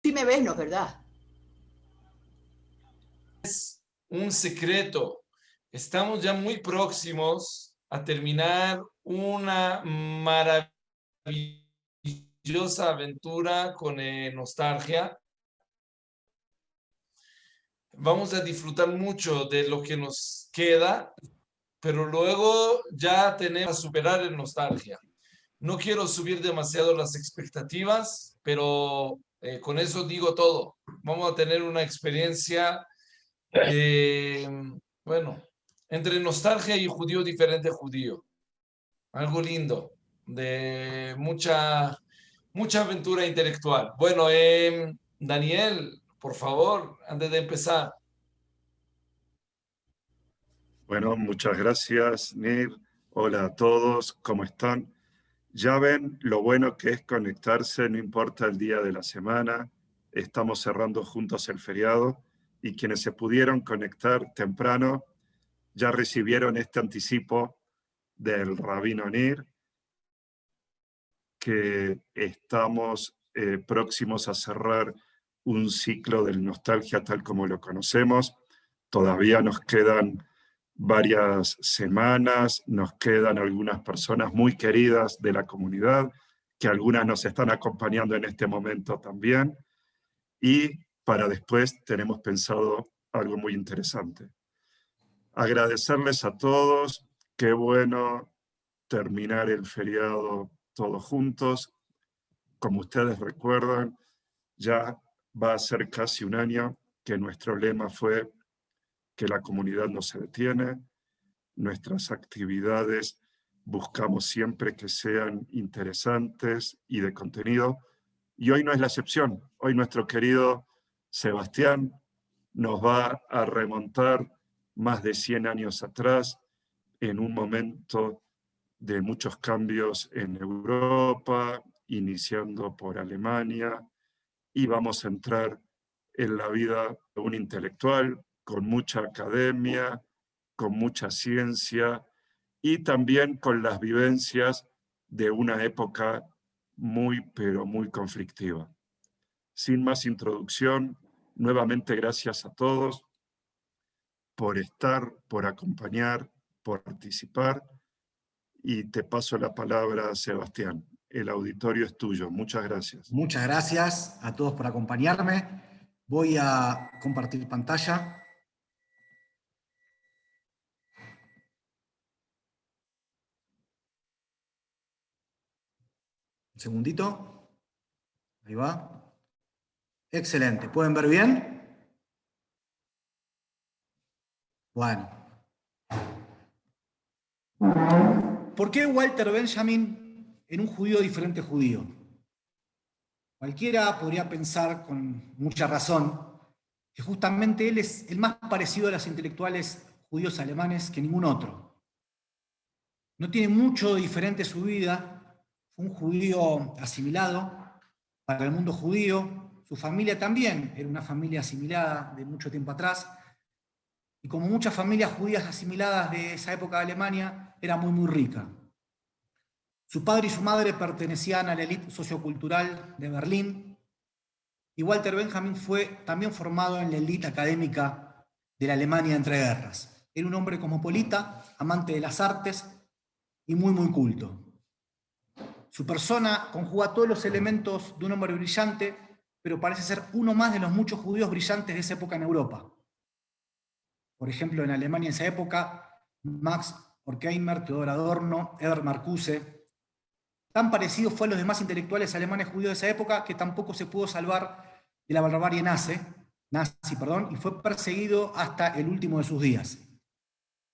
Sí me ves, ¿no es verdad? Un secreto. Estamos ya muy próximos a terminar una maravillosa aventura con Nostalgia. Vamos a disfrutar mucho de lo que nos queda, pero luego ya tenemos que superar el Nostalgia. No quiero subir demasiado las expectativas, pero con eso digo todo. Vamos a tener una experiencia, eh, bueno, entre nostalgia y judío diferente judío. Algo lindo, de mucha aventura intelectual. Bueno, Daniel, por favor, antes de empezar. Bueno, muchas gracias, Nir. Hola a todos, ¿cómo están? Ya ven lo bueno que es conectarse, no importa el día de la semana. Estamos cerrando juntos el feriado y quienes se pudieron conectar temprano ya recibieron este anticipo del Rabino Nir, que estamos próximos a cerrar un ciclo de nostalgia tal como lo conocemos. Todavía nos quedan varias semanas, nos quedan algunas personas muy queridas de la comunidad, que algunas nos están acompañando en este momento también, y para después tenemos pensado algo muy interesante. Agradecerles a todos, qué bueno terminar el feriado todos juntos. Como ustedes recuerdan, ya va a ser casi un año que nuestro lema fue que la comunidad no se detiene. Nuestras actividades buscamos siempre que sean interesantes y de contenido. Y hoy no es la excepción. Hoy nuestro querido Sebastián nos va a remontar más de 100 años atrás, en un momento de muchos cambios en Europa, iniciando por Alemania, y vamos a entrar en la vida de un intelectual con mucha academia, con mucha ciencia y también con las vivencias de una época muy, pero muy conflictiva. Sin más introducción, nuevamente gracias a todos por estar, por acompañar, por participar, y te paso la palabra, Sebastián. El auditorio es tuyo. Muchas gracias. Muchas gracias a todos por acompañarme. Voy a compartir pantalla. Un segundito. Ahí va. Excelente. ¿Pueden ver bien? Bueno. ¿Por qué Walter Benjamin en un judío diferente judío? Cualquiera podría pensar con mucha razón que justamente él es el más parecido a los intelectuales judíos alemanes que ningún otro. No tiene mucho diferente su vida, fue un judío asimilado para el mundo judío, su familia también era una familia asimilada de mucho tiempo atrás, y como muchas familias judías asimiladas de esa época de Alemania, era muy, muy rica. Su padre y su madre pertenecían a la élite sociocultural de Berlín, y Walter Benjamin fue también formado en la élite académica de la Alemania entre guerras. Era un hombre cosmopolita, amante de las artes y muy, muy culto. Su persona conjuga todos los elementos de un hombre brillante, pero parece ser uno más de los muchos judíos brillantes de esa época en Europa. Por ejemplo, en Alemania en esa época, Max Horkheimer, Theodor Adorno, Herbert Marcuse. Tan parecido fue a los demás intelectuales alemanes judíos de esa época que tampoco se pudo salvar de la barbarie nazi, y fue perseguido hasta el último de sus días.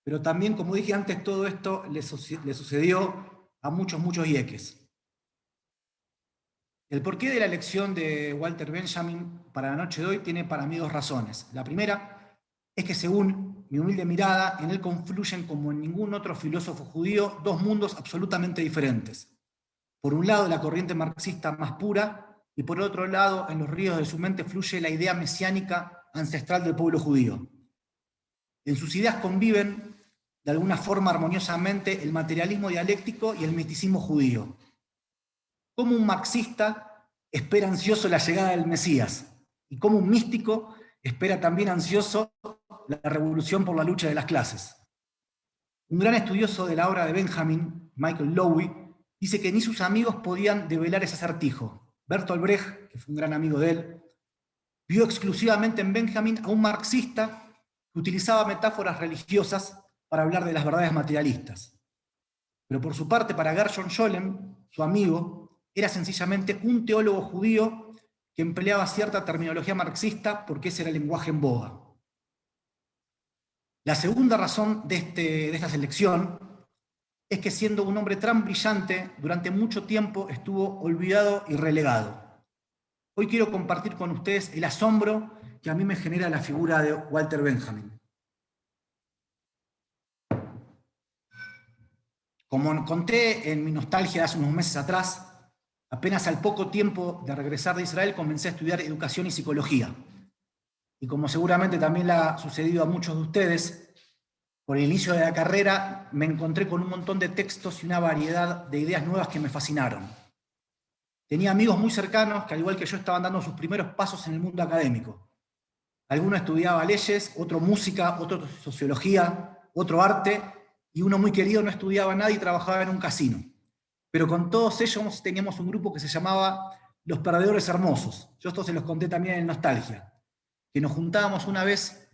Pero también, como dije antes, todo esto le sucedió a muchos, muchos yeques. El porqué de la elección de Walter Benjamin para la noche de hoy tiene para mí dos razones. La primera es que, según mi humilde mirada, en él confluyen como en ningún otro filósofo judío dos mundos absolutamente diferentes. Por un lado, la corriente marxista más pura, y por otro lado, en los ríos de su mente fluye la idea mesiánica ancestral del pueblo judío. En sus ideas conviven, de alguna forma armoniosamente, el materialismo dialéctico y el misticismo judío. Como un marxista espera ansioso la llegada del Mesías, y como un místico espera también ansioso la revolución por la lucha de las clases. Un gran estudioso de la obra de Benjamin, Michael Lowy, dice que ni sus amigos podían develar ese acertijo. Bertolt Brecht, que fue un gran amigo de él, vio exclusivamente en Benjamin a un marxista que utilizaba metáforas religiosas para hablar de las verdades materialistas. Pero por su parte, para Gershom Scholem, su amigo, era sencillamente un teólogo judío que empleaba cierta terminología marxista porque ese era el lenguaje en boga. La segunda razón de esta selección es que siendo un hombre tan brillante, durante mucho tiempo estuvo olvidado y relegado. Hoy quiero compartir con ustedes el asombro que a mí me genera la figura de Walter Benjamin. Como conté en mi nostalgia hace unos meses atrás, apenas al poco tiempo de regresar de Israel comencé a estudiar educación y psicología. Y como seguramente también le ha sucedido a muchos de ustedes, por el inicio de la carrera me encontré con un montón de textos y una variedad de ideas nuevas que me fascinaron. Tenía amigos muy cercanos que, al igual que yo, estaban dando sus primeros pasos en el mundo académico. Alguno estudiaba leyes, otro música, otro sociología, otro arte, y uno muy querido no estudiaba nada y trabajaba en un casino. Pero con todos ellos teníamos un grupo que se llamaba Los Perdedores Hermosos. Yo esto se los conté también en Nostalgia, que nos juntábamos una vez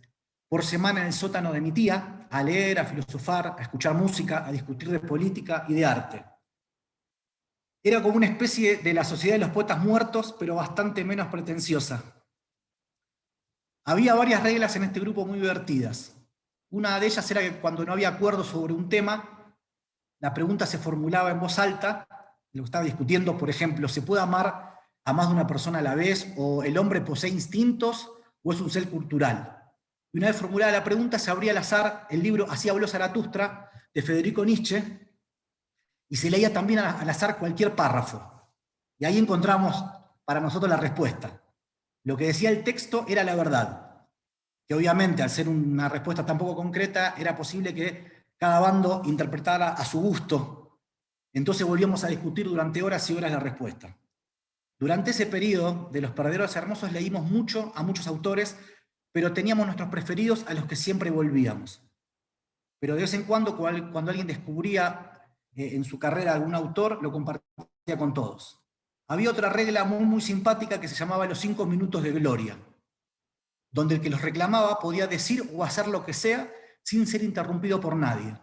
por semana en el sótano de mi tía a leer, a filosofar, a escuchar música, a discutir de política y de arte. Era como una especie de la sociedad de los poetas muertos, pero bastante menos pretenciosa. Había varias reglas en este grupo muy divertidas. Una de ellas era que cuando no había acuerdo sobre un tema, la pregunta se formulaba en voz alta, lo que estaba discutiendo, por ejemplo, ¿se puede amar a más de una persona a la vez? ¿O el hombre posee instintos? ¿O es un ser cultural? Y una vez formulada la pregunta, se abría al azar el libro Así habló Zaratustra, de Federico Nietzsche, y se leía también al azar cualquier párrafo. Y ahí encontramos para nosotros la respuesta. Lo que decía el texto era la verdad, que obviamente al ser una respuesta tan poco concreta, era posible que cada bando interpretara a su gusto. Entonces volvíamos a discutir durante horas y horas la respuesta. Durante ese periodo de Los Perdedores Hermosos leímos mucho a muchos autores, pero teníamos nuestros preferidos a los que siempre volvíamos. Pero de vez en cuando alguien descubría en su carrera algún autor, lo compartía con todos. Había otra regla muy, muy simpática que se llamaba los 5 minutos de gloria, donde el que los reclamaba podía decir o hacer lo que sea sin ser interrumpido por nadie.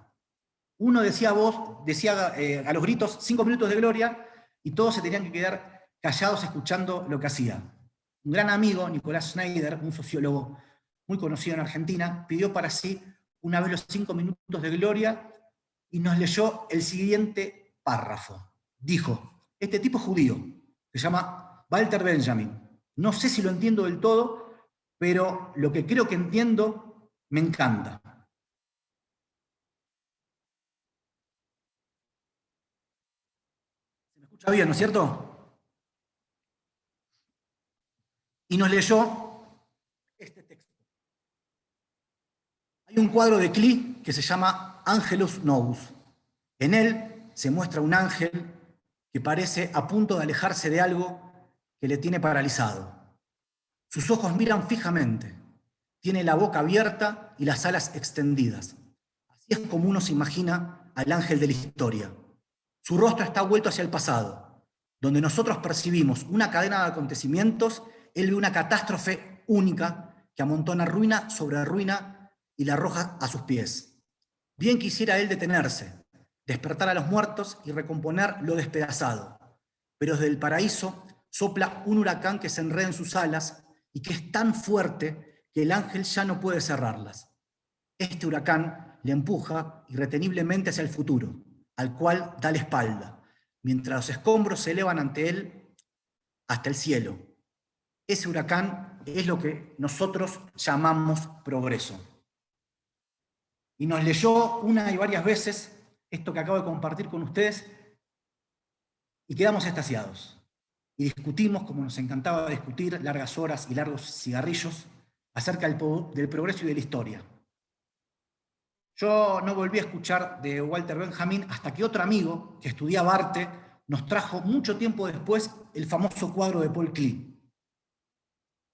Uno decía a los gritos 5 minutos de gloria y todos se tenían que quedar callados escuchando lo que hacía. Un gran amigo, Nicolás Schneider, un sociólogo muy conocido en Argentina, pidió para sí una vez los 5 minutos de gloria y nos leyó el siguiente párrafo. Dijo, este tipo es judío, se llama Walter Benjamin. No sé si lo entiendo del todo, pero lo que creo que entiendo me encanta. ¿Se me escucha bien, no es cierto? Y nos leyó este texto. Hay un cuadro de Klee que se llama Angelus Novus. En él se muestra un ángel que parece a punto de alejarse de algo que le tiene paralizado. Sus ojos miran fijamente, tiene la boca abierta y las alas extendidas. Así es como uno se imagina al ángel de la historia. Su rostro está vuelto hacia el pasado, donde nosotros percibimos una cadena de acontecimientos. Él ve una catástrofe única que amontona ruina sobre ruina y la arroja a sus pies. Bien quisiera él detenerse, despertar a los muertos y recomponer lo despedazado. Pero desde el paraíso sopla un huracán que se enreda en sus alas y que es tan fuerte que el ángel ya no puede cerrarlas. Este huracán le empuja irreteniblemente hacia el futuro, al cual da la espalda, mientras los escombros se elevan ante él hasta el cielo. Ese huracán es lo que nosotros llamamos progreso. Y nos leyó una y varias veces esto que acabo de compartir con ustedes y quedamos extasiados. Y discutimos, como nos encantaba discutir, largas horas y largos cigarrillos acerca del progreso y de la historia. Yo no volví a escuchar de Walter Benjamin hasta que otro amigo que estudiaba arte nos trajo mucho tiempo después el famoso cuadro de Paul Klee.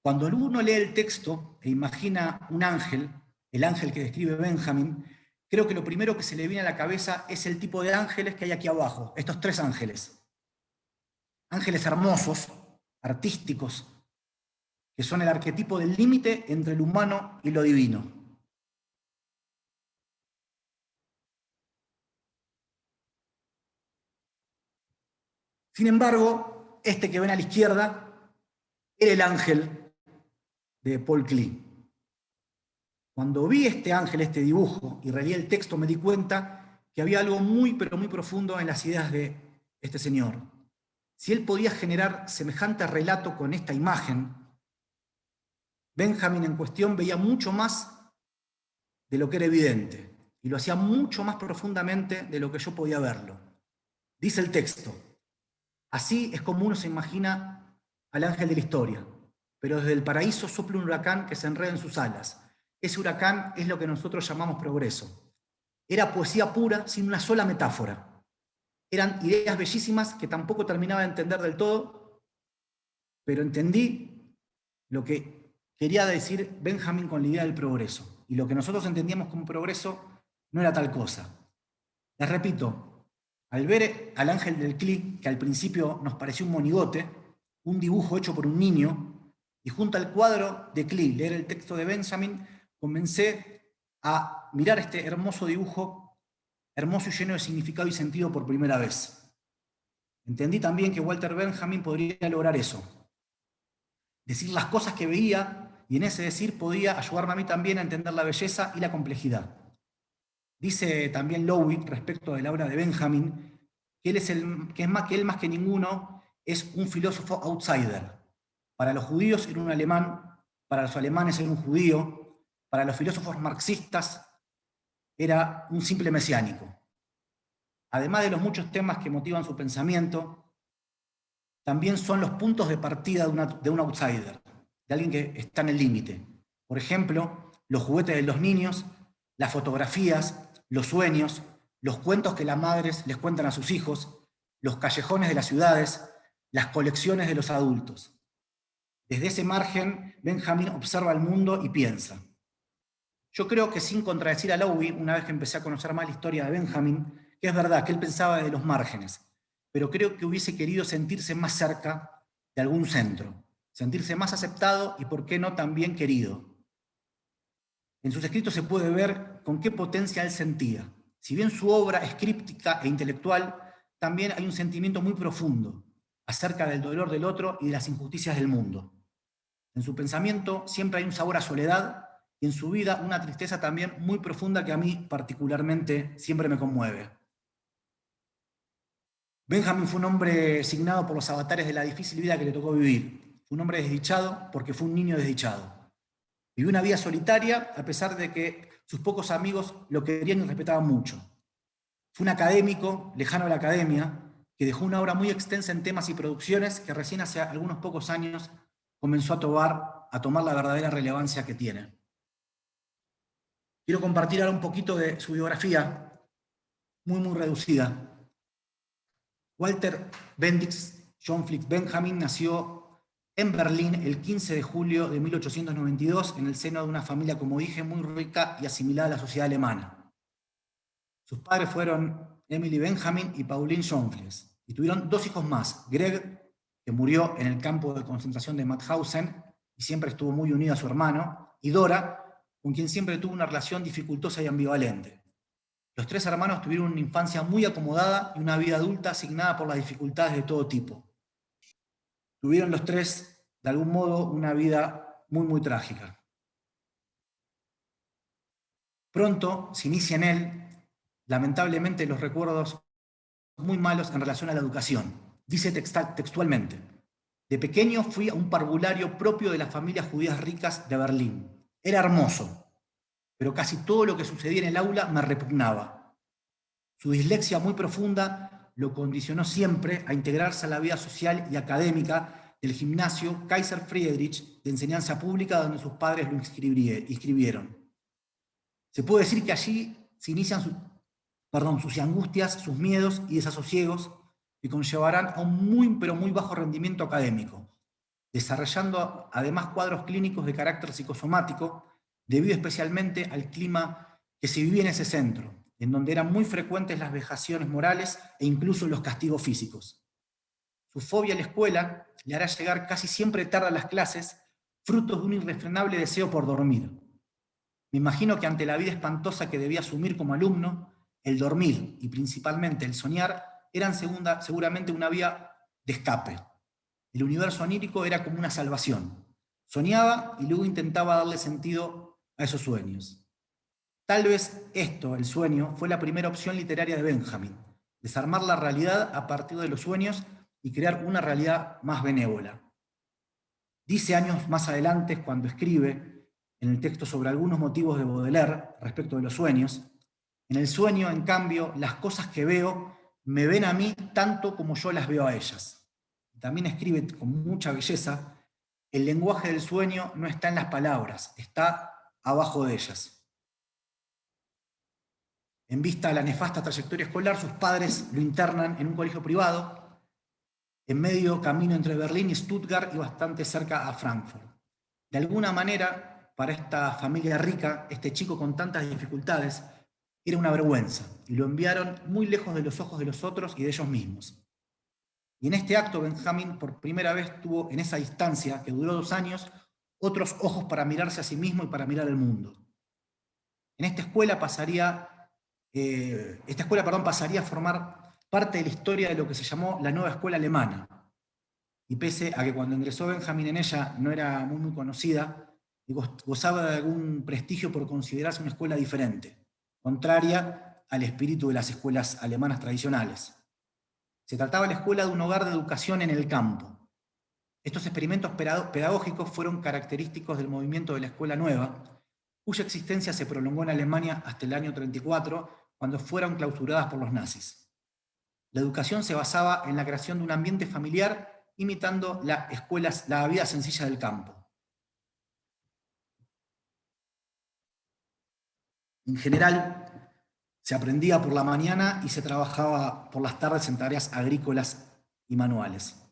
Cuando uno lee el texto e imagina un ángel, el ángel que describe Benjamin, creo que lo primero que se le viene a la cabeza es el tipo de ángeles que hay aquí abajo, estos 3 ángeles. Ángeles hermosos, artísticos, que son el arquetipo del límite entre lo humano y lo divino. Sin embargo, este que ven a la izquierda era el ángel de Paul Klee. Cuando vi este ángel, este dibujo, y releí el texto, me di cuenta que había algo muy, pero muy profundo en las ideas de este señor. Si él podía generar semejante relato con esta imagen, Benjamin en cuestión veía mucho más de lo que era evidente, y lo hacía mucho más profundamente de lo que yo podía verlo. Dice el texto: así es como uno se imagina al ángel de la historia, pero desde el paraíso sopla un huracán que se enreda en sus alas. Ese huracán es lo que nosotros llamamos progreso. Era poesía pura, sin una sola metáfora. Eran ideas bellísimas que tampoco terminaba de entender del todo, pero entendí lo que quería decir Benjamin con la idea del progreso. Y lo que nosotros entendíamos como progreso no era tal cosa. Les repito, al ver al ángel del Klee, que al principio nos pareció un monigote, un dibujo hecho por un niño, y junto al cuadro de Klee, leer el texto de Benjamin, comencé a mirar este hermoso dibujo, hermoso y lleno de significado y sentido por primera vez. Entendí también que Walter Benjamin podría lograr eso. Decir las cosas que veía, y en ese decir podía ayudarme a mí también a entender la belleza y la complejidad. Dice también Lowy, respecto de la obra de Benjamin, que él más que ninguno es un filósofo outsider. Para los judíos era un alemán, para los alemanes era un judío, para los filósofos marxistas era un simple mesiánico. Además de los muchos temas que motivan su pensamiento, también son los puntos de partida de un outsider, de alguien que está en el límite. Por ejemplo, los juguetes de los niños, las fotografías, los sueños, los cuentos que las madres les cuentan a sus hijos, los callejones de las ciudades, las colecciones de los adultos. Desde ese margen, Benjamin observa el mundo y piensa. Yo creo que, sin contradecir a Lowy, una vez que empecé a conocer más la historia de Benjamin, que es verdad que él pensaba de los márgenes, pero creo que hubiese querido sentirse más cerca de algún centro, sentirse más aceptado y, por qué no, también querido. En sus escritos se puede ver con qué potencia él sentía. Si bien su obra es críptica e intelectual, también hay un sentimiento muy profundo acerca del dolor del otro y de las injusticias del mundo. En su pensamiento siempre hay un sabor a soledad y en su vida una tristeza también muy profunda que a mí particularmente siempre me conmueve. Benjamin fue un hombre signado por los avatares de la difícil vida que le tocó vivir. Fue un hombre desdichado porque fue un niño desdichado. Vivió una vida solitaria a pesar de que sus pocos amigos lo querían y respetaban mucho. Fue un académico lejano a la academia que dejó una obra muy extensa en temas y producciones que recién hace algunos pocos años comenzó a tomar la verdadera relevancia que tiene. Quiero compartir ahora un poquito de su biografía, muy reducida. Walter Bendix John Fritz Benjamin nació en Berlín el 15 de julio de 1892 en el seno de una familia, como dije, muy rica y asimilada a la sociedad alemana. Sus padres fueron Emily Benjamin y Pauline Schonfels, y tuvieron 2 hijos más, Greg, que murió en el campo de concentración de Mauthausen y siempre estuvo muy unido a su hermano, y Dora, con quien siempre tuvo una relación dificultosa y ambivalente. Los 3 hermanos tuvieron una infancia muy acomodada y una vida adulta asignada por las dificultades de todo tipo. Tuvieron los 3, de algún modo, una vida muy trágica. Pronto se inicia en él, lamentablemente, los recuerdos muy malos en relación a la educación. Dice textualmente: de pequeño fui a un parvulario propio de las familias judías ricas de Berlín. Era hermoso, pero casi todo lo que sucedía en el aula me repugnaba. Su dislexia muy profunda lo condicionó siempre a integrarse a la vida social y académica del gimnasio Kaiser Friedrich de enseñanza pública, donde sus padres lo inscribieron. Se puede decir que allí se inician sus angustias, sus miedos y desasosiegos, que conllevarán a un muy pero muy bajo rendimiento académico, desarrollando además cuadros clínicos de carácter psicosomático, debido especialmente al clima que se vivía en ese centro, en donde eran muy frecuentes las vejaciones morales e incluso los castigos físicos. Su fobia a la escuela le hará llegar casi siempre tarde a las clases, fruto de un irrefrenable deseo por dormir. Me imagino que ante la vida espantosa que debía asumir como alumno, el dormir y principalmente el soñar eran seguramente una vía de escape. El universo onírico era como una salvación. Soñaba y luego intentaba darle sentido a esos sueños. Tal vez esto, el sueño, fue la primera opción literaria de Benjamin, desarmar la realidad a partir de los sueños y crear una realidad más benévola. Dice años más adelante, cuando escribe en el texto sobre algunos motivos de Baudelaire respecto de los sueños: en el sueño, en cambio, las cosas que veo me ven a mí tanto como yo las veo a ellas. También escribe con mucha belleza: el lenguaje del sueño no está en las palabras, está abajo de ellas. En vista de la nefasta trayectoria escolar, sus padres lo internan en un colegio privado, en medio camino entre Berlín y Stuttgart y bastante cerca a Frankfurt. De alguna manera, para esta familia rica, este chico con tantas dificultades era una vergüenza, y lo enviaron muy lejos de los ojos de los otros y de ellos mismos. Y en este acto, Benjamin por primera vez tuvo, en esa distancia, que duró 2 años, otros ojos para mirarse a sí mismo y para mirar el mundo. En esta escuela pasaría a formar parte de la historia de lo que se llamó la nueva escuela alemana. Y pese a que cuando ingresó Benjamin en ella no era muy conocida, y gozaba de algún prestigio por considerarse una escuela diferente, contraria al espíritu de las escuelas alemanas tradicionales. Se trataba de la escuela de un hogar de educación en el campo. Estos experimentos pedagógicos fueron característicos del movimiento de la Escuela Nueva, cuya existencia se prolongó en Alemania hasta el año 1934, cuando fueron clausuradas por los nazis. La educación se basaba en la creación de un ambiente familiar, imitando la vida sencilla del campo. En general, se aprendía por la mañana y se trabajaba por las tardes en tareas agrícolas y manuales.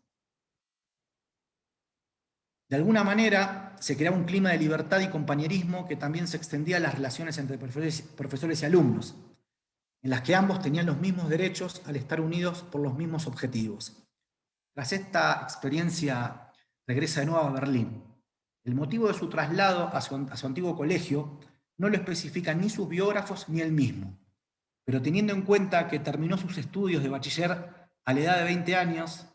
De alguna manera, se creaba un clima de libertad y compañerismo que también se extendía a las relaciones entre profesores y alumnos, en las que ambos tenían los mismos derechos al estar unidos por los mismos objetivos. Tras esta experiencia, regresa de nuevo a Berlín. El motivo de su traslado a su antiguo colegio no lo especifican ni sus biógrafos ni él mismo, pero teniendo en cuenta que terminó sus estudios de bachiller a la edad de 20 años,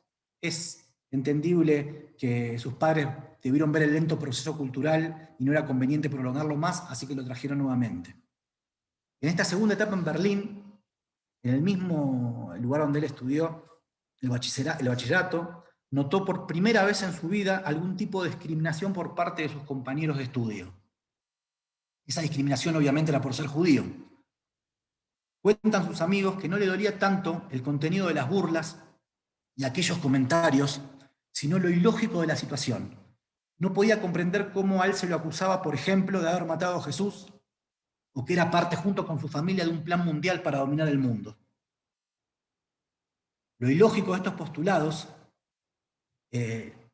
es entendible que sus padres debieron ver el lento proceso cultural y no era conveniente prolongarlo más, así que lo trajeron nuevamente. En esta segunda etapa en Berlín, en el mismo lugar donde él estudió el bachillerato, notó por primera vez en su vida algún tipo de discriminación por parte de sus compañeros de estudio. Esa discriminación obviamente era por ser judío. Cuentan sus amigos que no le dolía tanto el contenido de las burlas y aquellos comentarios, sino lo ilógico de la situación. No podía comprender cómo a él se lo acusaba, por ejemplo, de haber matado a Jesús, o que era parte junto con su familia de un plan mundial para dominar el mundo. Lo ilógico de estos postulados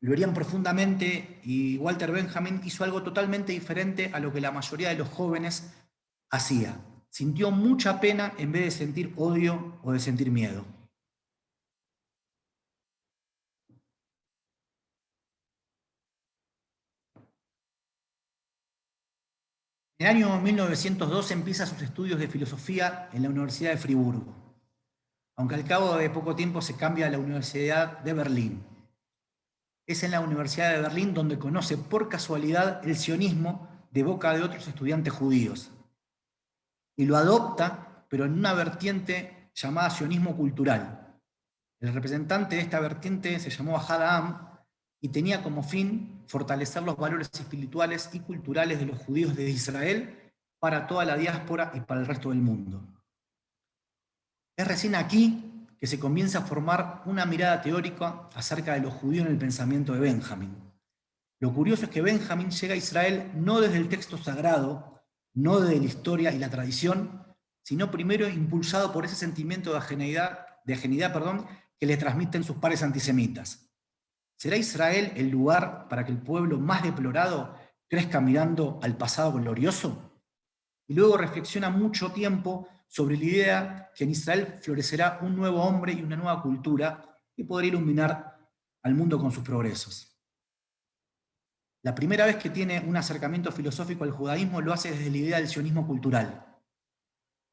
lo herían profundamente, y Walter Benjamin hizo algo totalmente diferente a lo que la mayoría de los jóvenes hacía. Sintió mucha pena en vez de sentir odio o de sentir miedo. En el año 1902 empieza sus estudios de filosofía en la Universidad de Friburgo, aunque al cabo de poco tiempo se cambia a la Universidad de Berlín. Es en la Universidad de Berlín donde conoce por casualidad el sionismo de boca de otros estudiantes judíos. Y lo adopta, pero en una vertiente llamada sionismo cultural. El representante de esta vertiente se llamó Ahad Ha'am y tenía como fin fortalecer los valores espirituales y culturales de los judíos de Israel para toda la diáspora y para el resto del mundo. Es recién aquí que se comienza a formar una mirada teórica acerca de los judíos en el pensamiento de Benjamin. Lo curioso es que Benjamin llega a Israel no desde el texto sagrado, no desde la historia y la tradición, sino primero impulsado por ese sentimiento de ajenidad que le transmiten sus pares antisemitas. ¿Será Israel el lugar para que el pueblo más deplorado crezca mirando al pasado glorioso? Y luego reflexiona mucho tiempo sobre la idea que en Israel florecerá un nuevo hombre y una nueva cultura que podrá iluminar al mundo con sus progresos. La primera vez que tiene un acercamiento filosófico al judaísmo lo hace desde la idea del sionismo cultural,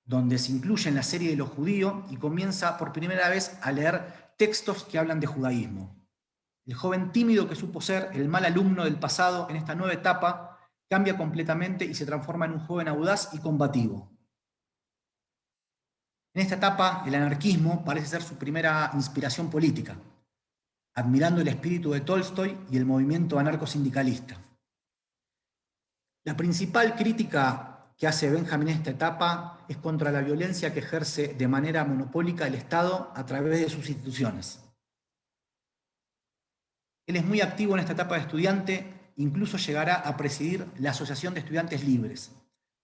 donde se incluye en la serie de lo judío y comienza por primera vez a leer textos que hablan de judaísmo. El joven tímido que supo ser el mal alumno del pasado en esta nueva etapa cambia completamente y se transforma en un joven audaz y combativo. En esta etapa, el anarquismo parece ser su primera inspiración política, admirando el espíritu de Tolstoy y el movimiento anarcosindicalista. La principal crítica que hace Benjamin en esta etapa es contra la violencia que ejerce de manera monopólica el Estado a través de sus instituciones. Él es muy activo en esta etapa de estudiante, incluso llegará a presidir la Asociación de Estudiantes Libres,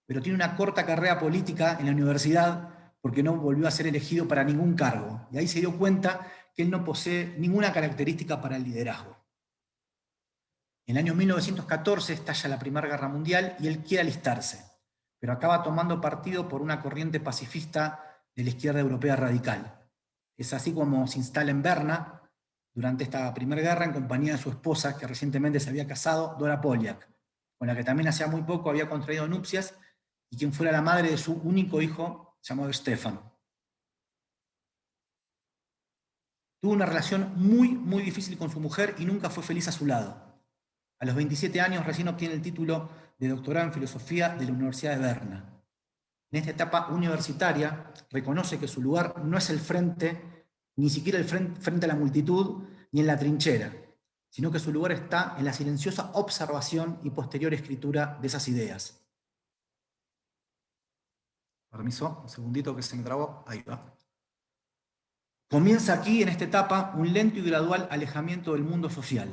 pero tiene una corta carrera política en la universidad porque no volvió a ser elegido para ningún cargo, y ahí se dio cuenta que él no posee ninguna característica para el liderazgo. En el año 1914 estalla la Primera Guerra Mundial y él quiere alistarse, pero acaba tomando partido por una corriente pacifista de la izquierda europea radical. Es así como se instala en Berna durante esta Primera Guerra en compañía de su esposa, que recientemente se había casado, Dora Poliak, con la que también hacía muy poco había contraído nupcias, y quien fuera la madre de su único hijo, llamado Stefano. Tuvo una relación muy difícil con su mujer y nunca fue feliz a su lado. A los 27 años recién obtiene el título de doctorado en filosofía de la Universidad de Berna. En esta etapa universitaria reconoce que su lugar no es el frente, ni siquiera el frente a la multitud, ni en la trinchera, sino que su lugar está en la silenciosa observación y posterior escritura de esas ideas. Permiso, un segundito que se me trabó, ahí va. Comienza aquí, en esta etapa, un lento y gradual alejamiento del mundo social.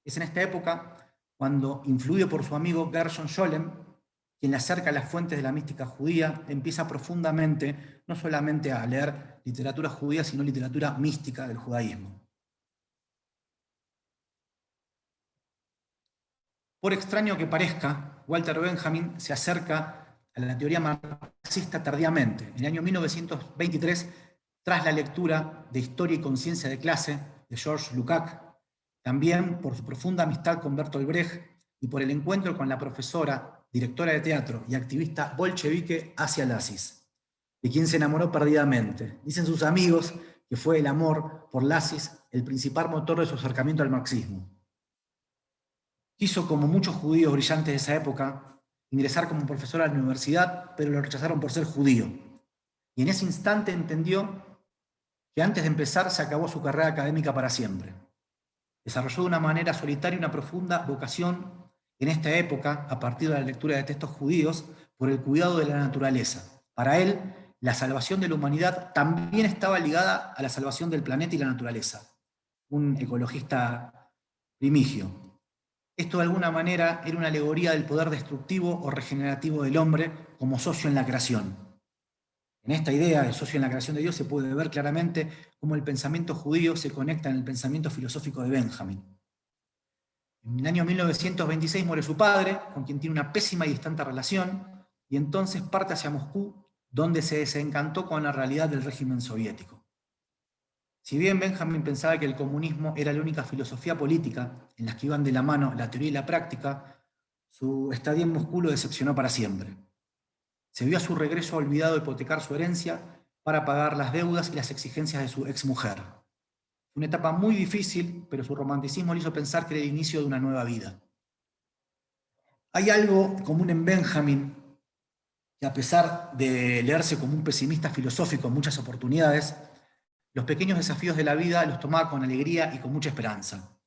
Es en esta época cuando, influido por su amigo Gershon Scholem, quien le acerca a las fuentes de la mística judía, empieza profundamente, no solamente a leer literatura judía, sino literatura mística del judaísmo. Por extraño que parezca, Walter Benjamin se acerca a la teoría marxista tardíamente. En el año 1923, tras la lectura de Historia y Conciencia de Clase de Georges Lukács, también por su profunda amistad con Bertolt Brecht y por el encuentro con la profesora, directora de teatro y activista bolchevique Asia Lassis, de quien se enamoró perdidamente. Dicen sus amigos que fue el amor por Lassis el principal motor de su acercamiento al marxismo. Quiso, como muchos judíos brillantes de esa época, ingresar como profesor a la universidad, pero lo rechazaron por ser judío. Y en ese instante entendió que antes de empezar se acabó su carrera académica para siempre. Desarrolló de una manera solitaria una profunda vocación en esta época, a partir de la lectura de textos judíos, por el cuidado de la naturaleza. Para él, la salvación de la humanidad también estaba ligada a la salvación del planeta y la naturaleza. Un ecologista primigio. Esto de alguna manera era una alegoría del poder destructivo o regenerativo del hombre como socio en la creación. En esta idea de socio en la creación de Dios se puede ver claramente cómo el pensamiento judío se conecta en el pensamiento filosófico de Benjamin. En el año 1926 muere su padre, con quien tiene una pésima y distante relación, y entonces parte hacia Moscú, donde se desencantó con la realidad del régimen soviético. Si bien Benjamin pensaba que el comunismo era la única filosofía política en la que iban de la mano la teoría y la práctica, su estadía en Moscú lo decepcionó para siempre. Se vio a su regreso olvidado hipotecar su herencia para pagar las deudas y las exigencias de su exmujer. Fue una etapa muy difícil, pero su romanticismo le hizo pensar que era el inicio de una nueva vida. Hay algo común en Benjamin, que a pesar de leerse como un pesimista filosófico en muchas oportunidades, los pequeños desafíos de la vida los tomaba con alegría y con mucha esperanza.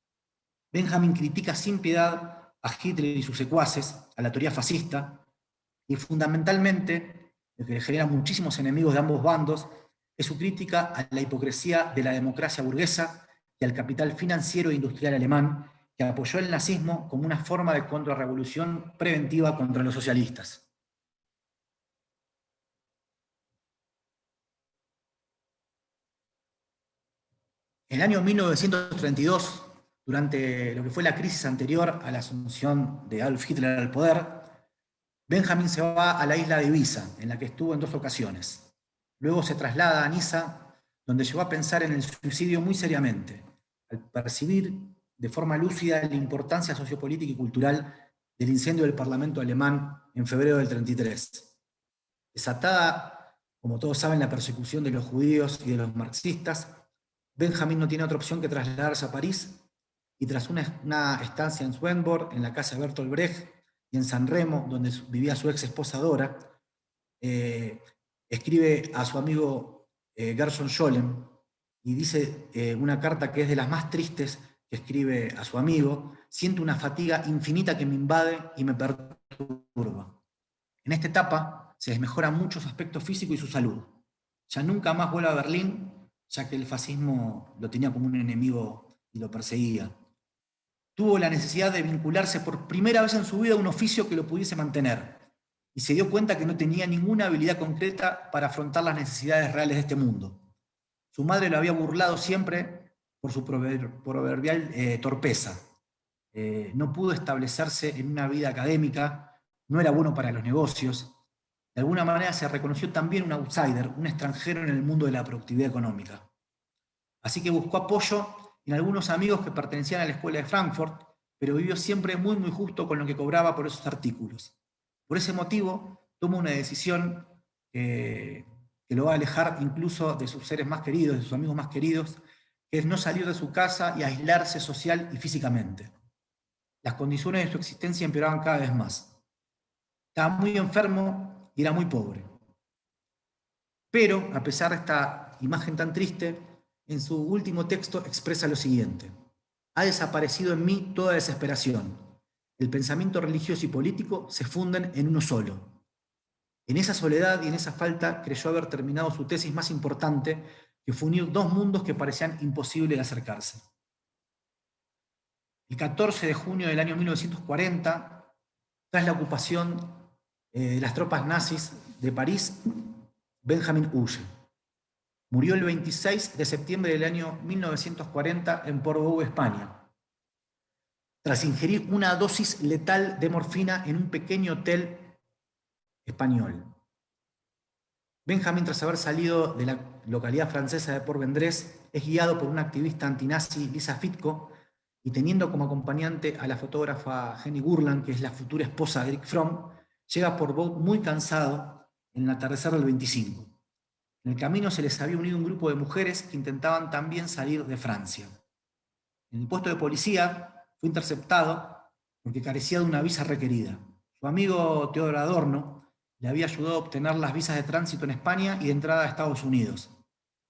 Benjamin critica sin piedad a Hitler y sus secuaces, a la teoría fascista, y fundamentalmente, lo que le genera muchísimos enemigos de ambos bandos, es su crítica a la hipocresía de la democracia burguesa y al capital financiero e industrial alemán, que apoyó el nazismo como una forma de contrarrevolución preventiva contra los socialistas. En el año 1932, durante lo que fue la crisis anterior a la asunción de Adolf Hitler al poder, Benjamin se va a la isla de Ibiza, en la que estuvo en 2 ocasiones. Luego se traslada a Niza, donde llegó a pensar en el suicidio muy seriamente, al percibir de forma lúcida la importancia sociopolítica y cultural del incendio del Parlamento alemán en febrero del 33. Desatada, como todos saben, la persecución de los judíos y de los marxistas, Benjamin no tiene otra opción que trasladarse a París, y tras una estancia en Swedenborg, en la casa de Bertolt Brecht, y en San Remo, donde vivía su ex esposa Dora, escribe a su amigo Gershon Scholem, y dice una carta que es de las más tristes que escribe a su amigo: siento una fatiga infinita que me invade y me perturba. En esta etapa se desmejoran mucho su aspecto físico y su salud. Ya nunca más vuelve a Berlín, ya que el fascismo lo tenía como un enemigo y lo perseguía. Tuvo la necesidad de vincularse por primera vez en su vida a un oficio que lo pudiese mantener, y se dio cuenta que no tenía ninguna habilidad concreta para afrontar las necesidades reales de este mundo. Su madre lo había burlado siempre por su proverbial torpeza. No pudo establecerse en una vida académica, no era bueno para los negocios. De alguna manera se reconoció también un outsider, un extranjero en el mundo de la productividad económica. Así que buscó apoyo en algunos amigos que pertenecían a la escuela de Frankfurt, pero vivió siempre muy justo con lo que cobraba por esos artículos. Por ese motivo, toma una decisión que lo va a alejar incluso de sus seres más queridos, de sus amigos más queridos, que es no salir de su casa y aislarse social y físicamente. Las condiciones de su existencia empeoraban cada vez más. Estaba muy enfermo y era muy pobre. Pero, a pesar de esta imagen tan triste, en su último texto expresa lo siguiente: ha desaparecido en mí toda desesperación. El pensamiento religioso y político se funden en uno solo. En esa soledad y en esa falta creyó haber terminado su tesis más importante, que fue unir 2 mundos que parecían imposibles de acercarse. El 14 de junio del año 1940, tras la ocupación de las tropas nazis de París, Benjamin huye. Murió el 26 de septiembre del año 1940 en Portbou, España, tras ingerir una dosis letal de morfina en un pequeño hotel español. Benjamin, tras haber salido de la localidad francesa de Port-Vendrés, es guiado por una activista antinazi, Lisa Fitko, y teniendo como acompañante a la fotógrafa Jenny Gurland, que es la futura esposa de Erich Fromm, llega a Portbou muy cansado en el atardecer del 25. En el camino se les había unido un grupo de mujeres que intentaban también salir de Francia. En el puesto de policía fue interceptado porque carecía de una visa requerida. Su amigo Teodoro Adorno le había ayudado a obtener las visas de tránsito en España y de entrada a Estados Unidos,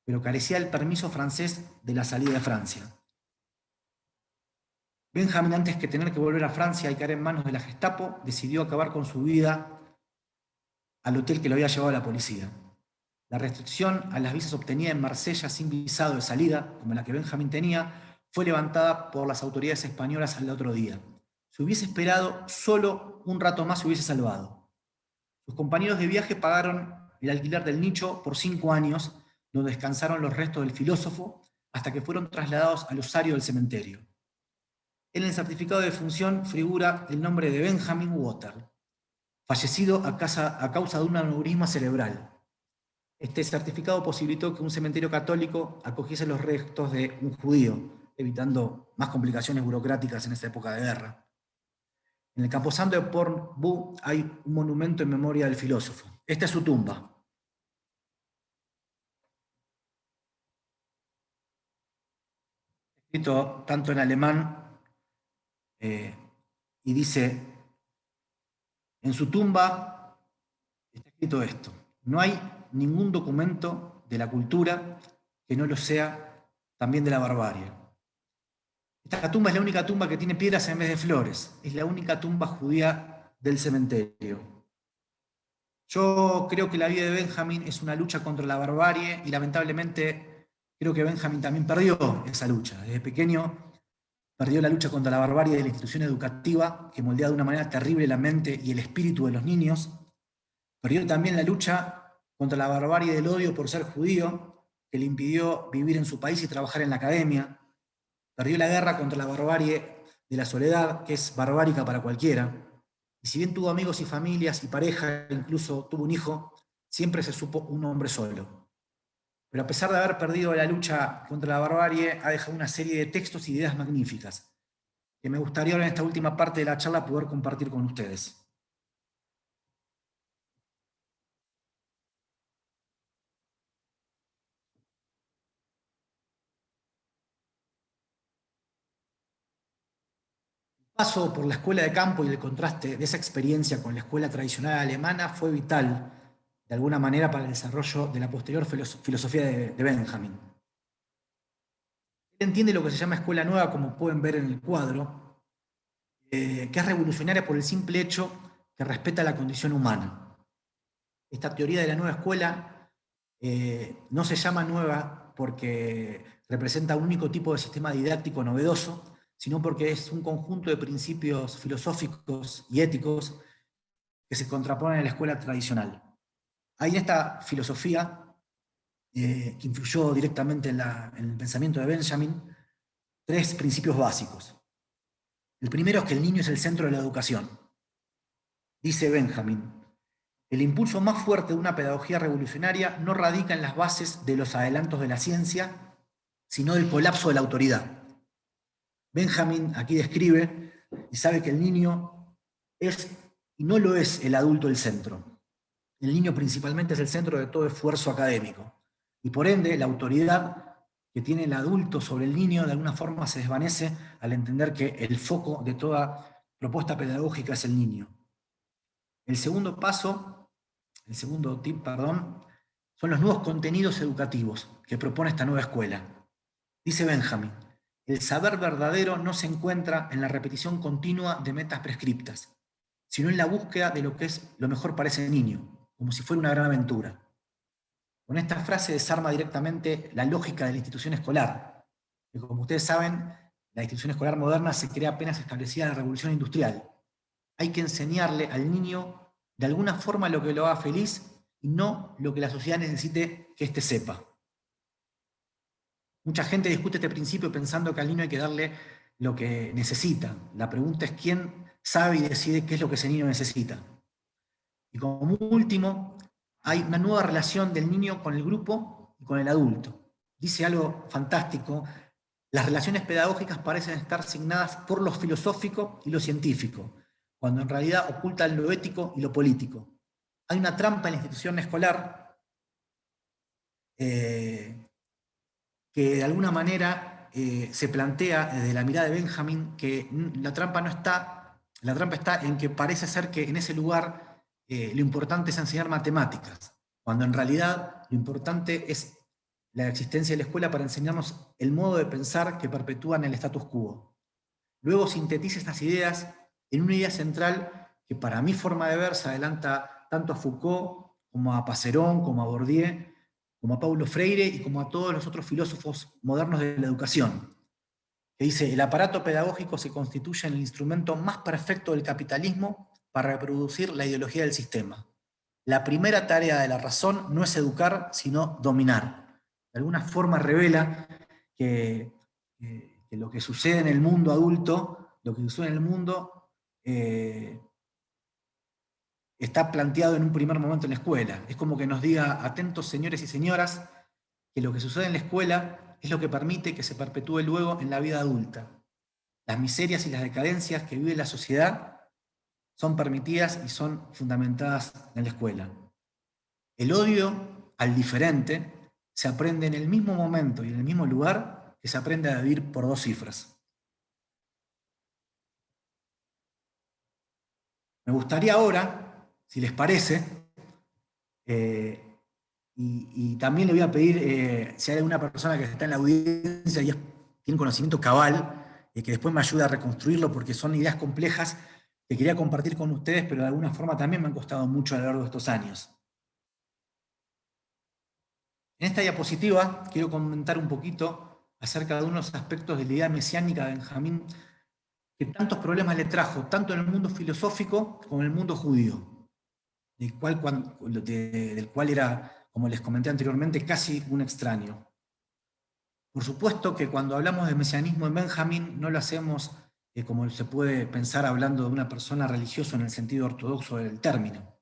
pero carecía del permiso francés de la salida de Francia. Benjamin, antes que tener que volver a Francia y caer en manos de la Gestapo, decidió acabar con su vida al hotel que lo había llevado la policía. La restricción a las visas obtenidas en Marsella sin visado de salida, como la que Benjamin tenía, fue levantada por las autoridades españolas al otro día. Si hubiese esperado solo un rato más, se hubiese salvado. Sus compañeros de viaje pagaron el alquiler del nicho por 5 años, donde descansaron los restos del filósofo, hasta que fueron trasladados al osario del cementerio. En el certificado de defunción figura el nombre de Benjamin Water, fallecido a causa de un aneurisma cerebral. Este certificado posibilitó que un cementerio católico acogiese los restos de un judío, evitando más complicaciones burocráticas en esta época de guerra. En el camposanto de Portbou hay un monumento en memoria del filósofo. Esta es su tumba. Escrito tanto en alemán y dice: en su tumba está escrito esto: no hay ningún documento de la cultura que no lo sea también de la barbarie. Esta tumba es la única tumba que tiene piedras en vez de flores. Es la única tumba judía del cementerio. Yo creo que la vida de Benjamin es una lucha contra la barbarie y lamentablemente creo que Benjamin también perdió esa lucha. Desde pequeño perdió la lucha contra la barbarie de la institución educativa, que moldea de una manera terrible la mente y el espíritu de los niños. Perdió también la lucha contra la barbarie del odio por ser judío, que le impidió vivir en su país y trabajar en la academia. Perdió la guerra contra la barbarie de la soledad, que es barbárica para cualquiera. Y si bien tuvo amigos y familias y pareja, incluso tuvo un hijo, siempre se supo un hombre solo. Pero a pesar de haber perdido la lucha contra la barbarie, ha dejado una serie de textos y ideas magníficas, que me gustaría ahora en esta última parte de la charla poder compartir con ustedes. El paso por la escuela de campo y el contraste de esa experiencia con la escuela tradicional alemana fue vital, de alguna manera, para el desarrollo de la posterior filosofía de Benjamin. Él entiende lo que se llama escuela nueva, como pueden ver en el cuadro, que es revolucionaria por el simple hecho que respeta la condición humana. Esta teoría de la nueva escuela no se llama nueva porque representa un único tipo de sistema didáctico novedoso, sino porque es un conjunto de principios filosóficos y éticos que se contraponen a la escuela tradicional. Hay en esta filosofía, que influyó directamente en el pensamiento de Benjamin, tres principios básicos. El primero es que el niño es el centro de la educación. Dice Benjamin: el impulso más fuerte de una pedagogía revolucionaria no radica en las bases de los adelantos de la ciencia, sino del colapso de la autoridad. Benjamin aquí describe y sabe que el niño es, y no lo es, el adulto el centro. El niño principalmente es el centro de todo esfuerzo académico. Y por ende, la autoridad que tiene el adulto sobre el niño de alguna forma se desvanece al entender que el foco de toda propuesta pedagógica es el niño. El segundo tip, son los nuevos contenidos educativos que propone esta nueva escuela. Dice Benjamin: el saber verdadero no se encuentra en la repetición continua de metas prescriptas, sino en la búsqueda de lo que es lo mejor para ese niño, como si fuera una gran aventura. Con esta frase desarma directamente la lógica de la institución escolar, que, como ustedes saben, la institución escolar moderna se crea apenas establecida la Revolución Industrial. Hay que enseñarle al niño de alguna forma lo que lo haga feliz y no lo que la sociedad necesite que éste sepa. Mucha gente discute este principio pensando que al niño hay que darle lo que necesita. La pregunta es quién sabe y decide qué es lo que ese niño necesita. Y como último, hay una nueva relación del niño con el grupo y con el adulto. Dice algo fantástico: las relaciones pedagógicas parecen estar asignadas por lo filosófico y lo científico, cuando en realidad ocultan lo ético y lo político. Hay una trampa en la institución escolar que de alguna manera se plantea desde la mirada de Benjamin, que la trampa está en que parece ser que en ese lugar lo importante es enseñar matemáticas, cuando en realidad lo importante es la existencia de la escuela para enseñarnos el modo de pensar que perpetúan el status quo. Luego sintetiza estas ideas en una idea central que, para mi forma de ver, se adelanta tanto a Foucault como a Passerón, como a Bourdieu, como a Paulo Freire y como a todos los otros filósofos modernos de la educación, que dice: el aparato pedagógico se constituye en el instrumento más perfecto del capitalismo para reproducir la ideología del sistema. La primera tarea de la razón no es educar, sino dominar. De alguna forma revela que lo que sucede en el mundo adulto, lo que sucede en el mundo, está planteado en un primer momento en la escuela. Es como que nos diga: atentos señores y señoras, que lo que sucede en la escuela es lo que permite que se perpetúe luego en la vida adulta. Las miserias y las decadencias que vive la sociedad son permitidas y son fundamentadas en la escuela. El odio al diferente se aprende en el mismo momento y en el mismo lugar que se aprende a vivir por dos cifras. Me gustaría ahora, si les parece, y también le voy a pedir, si hay alguna persona que está en la audiencia y tiene conocimiento cabal, que después me ayude a reconstruirlo, porque son ideas complejas que quería compartir con ustedes, pero de alguna forma también me han costado mucho a lo largo de estos años. En esta diapositiva quiero comentar un poquito acerca de unos aspectos de la idea mesiánica de Benjamín, que tantos problemas le trajo, tanto en el mundo filosófico como en el mundo judío, del cual era como les comenté anteriormente, casi un extraño. Por supuesto que cuando hablamos de mesianismo en Benjamin no lo hacemos como se puede pensar hablando de una persona religiosa en el sentido ortodoxo del término.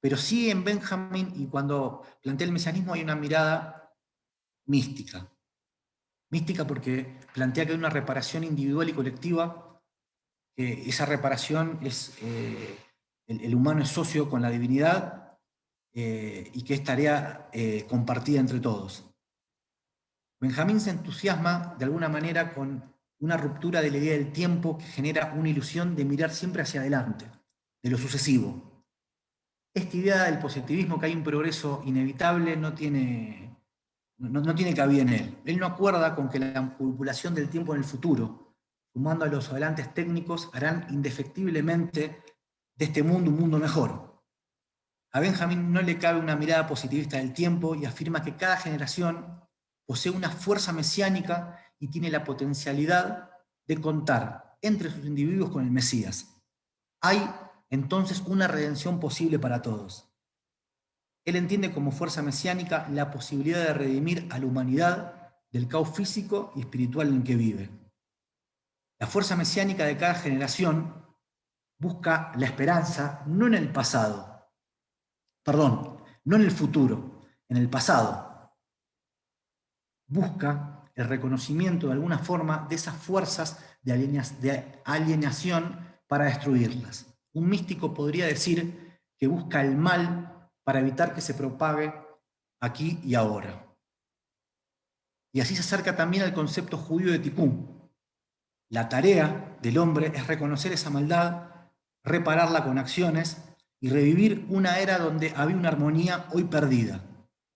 Pero sí en Benjamin, y cuando plantea el mesianismo, hay una mirada mística. Mística porque plantea que hay una reparación individual y colectiva, que esa reparación es, el humano es socio con la divinidad, y que es tarea compartida entre todos. Benjamín se entusiasma de alguna manera con una ruptura de la idea del tiempo que genera una ilusión de mirar siempre hacia adelante, de lo sucesivo. Esta idea del positivismo, que hay un progreso inevitable, no tiene cabida en él. Él no acuerda con que la manipulación del tiempo en el futuro, sumando a los adelantes técnicos, harán indefectiblemente de este mundo un mundo mejor. A Benjamín no le cabe una mirada positivista del tiempo y afirma que cada generación posee una fuerza mesiánica y tiene la potencialidad de contar entre sus individuos con el Mesías. Hay entonces una redención posible para todos. Él entiende como fuerza mesiánica la posibilidad de redimir a la humanidad del caos físico y espiritual en el que vive. La fuerza mesiánica de cada generación busca la esperanza no en el pasado, no en el futuro, en el pasado. Busca el reconocimiento de alguna forma de esas fuerzas de alienación para destruirlas. Un místico podría decir que busca el mal para evitar que se propague aquí y ahora. Y así se acerca también al concepto judío de Tikkun. La tarea del hombre es reconocer esa maldad, repararla con acciones y revivir una era donde había una armonía hoy perdida.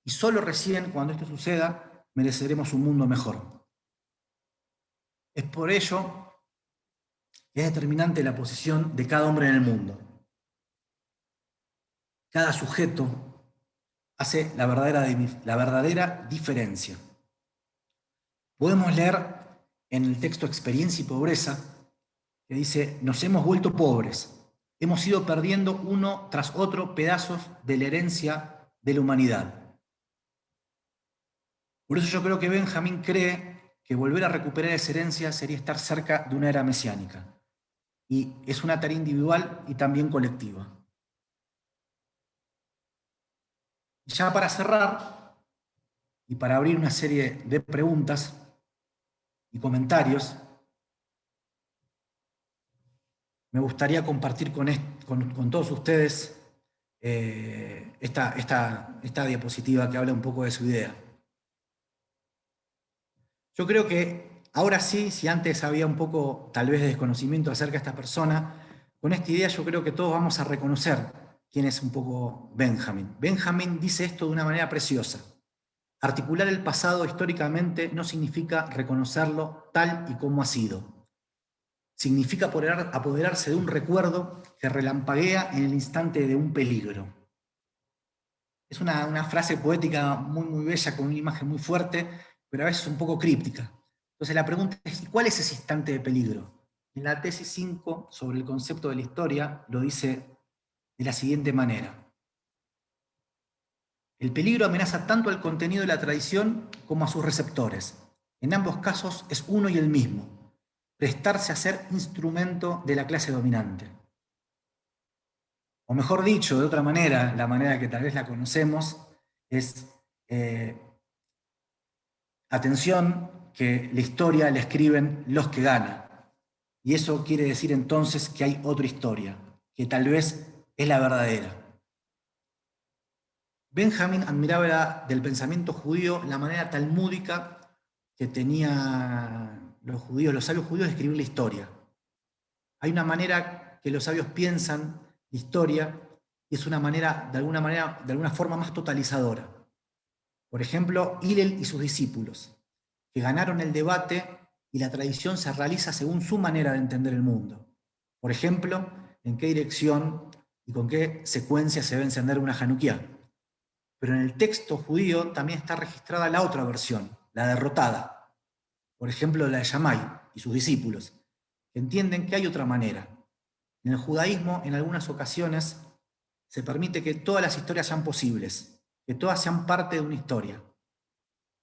Y solo recién cuando esto suceda mereceremos un mundo mejor. Es por ello que es determinante la posición de cada hombre en el mundo. Cada sujeto hace la verdadera diferencia. Podemos leer en el texto Experiencia y Pobreza, que dice: nos hemos vuelto pobres, hemos ido perdiendo uno tras otro pedazos de la herencia de la humanidad. Por eso yo creo que Benjamín cree que volver a recuperar esa herencia sería estar cerca de una era mesiánica. Y es una tarea individual y también colectiva. Y ya para cerrar, y para abrir una serie de preguntas y comentarios, me gustaría compartir con todos ustedes esta diapositiva que habla un poco de su idea. Yo creo que ahora sí, si antes había un poco tal vez de desconocimiento acerca de esta persona, con esta idea yo creo que todos vamos a reconocer quién es un poco Benjamín. Benjamín dice esto de una manera preciosa. Articular el pasado históricamente no significa reconocerlo tal y como ha sido. Significa apoderarse de un recuerdo que relampaguea en el instante de un peligro. Es una frase poética muy, muy bella, con una imagen muy fuerte, pero a veces un poco críptica. Entonces la pregunta es: ¿cuál es ese instante de peligro? En la tesis 5 sobre el concepto de la historia lo dice de la siguiente manera: el peligro amenaza tanto al contenido de la tradición como a sus receptores. En ambos casos es uno y el mismo: prestarse a ser instrumento de la clase dominante. O mejor dicho, de otra manera, la manera que tal vez la conocemos es: atención, que la historia la escriben los que ganan. Y eso quiere decir entonces que hay otra historia, que tal vez es la verdadera. Benjamín admiraba del pensamiento judío la manera talmúdica que tenían los sabios judíos de escribir la historia. Hay una manera que los sabios piensan la historia y es una manera, de alguna forma más totalizadora. Por ejemplo, Hillel y sus discípulos, que ganaron el debate y la tradición se realiza según su manera de entender el mundo. Por ejemplo, en qué dirección y con qué secuencia se debe encender una Hanukkah. Pero en el texto judío también está registrada la otra versión, la derrotada. Por ejemplo, la de Shammai y sus discípulos, que entienden que hay otra manera. En el judaísmo, en algunas ocasiones, se permite que todas las historias sean posibles, que todas sean parte de una historia.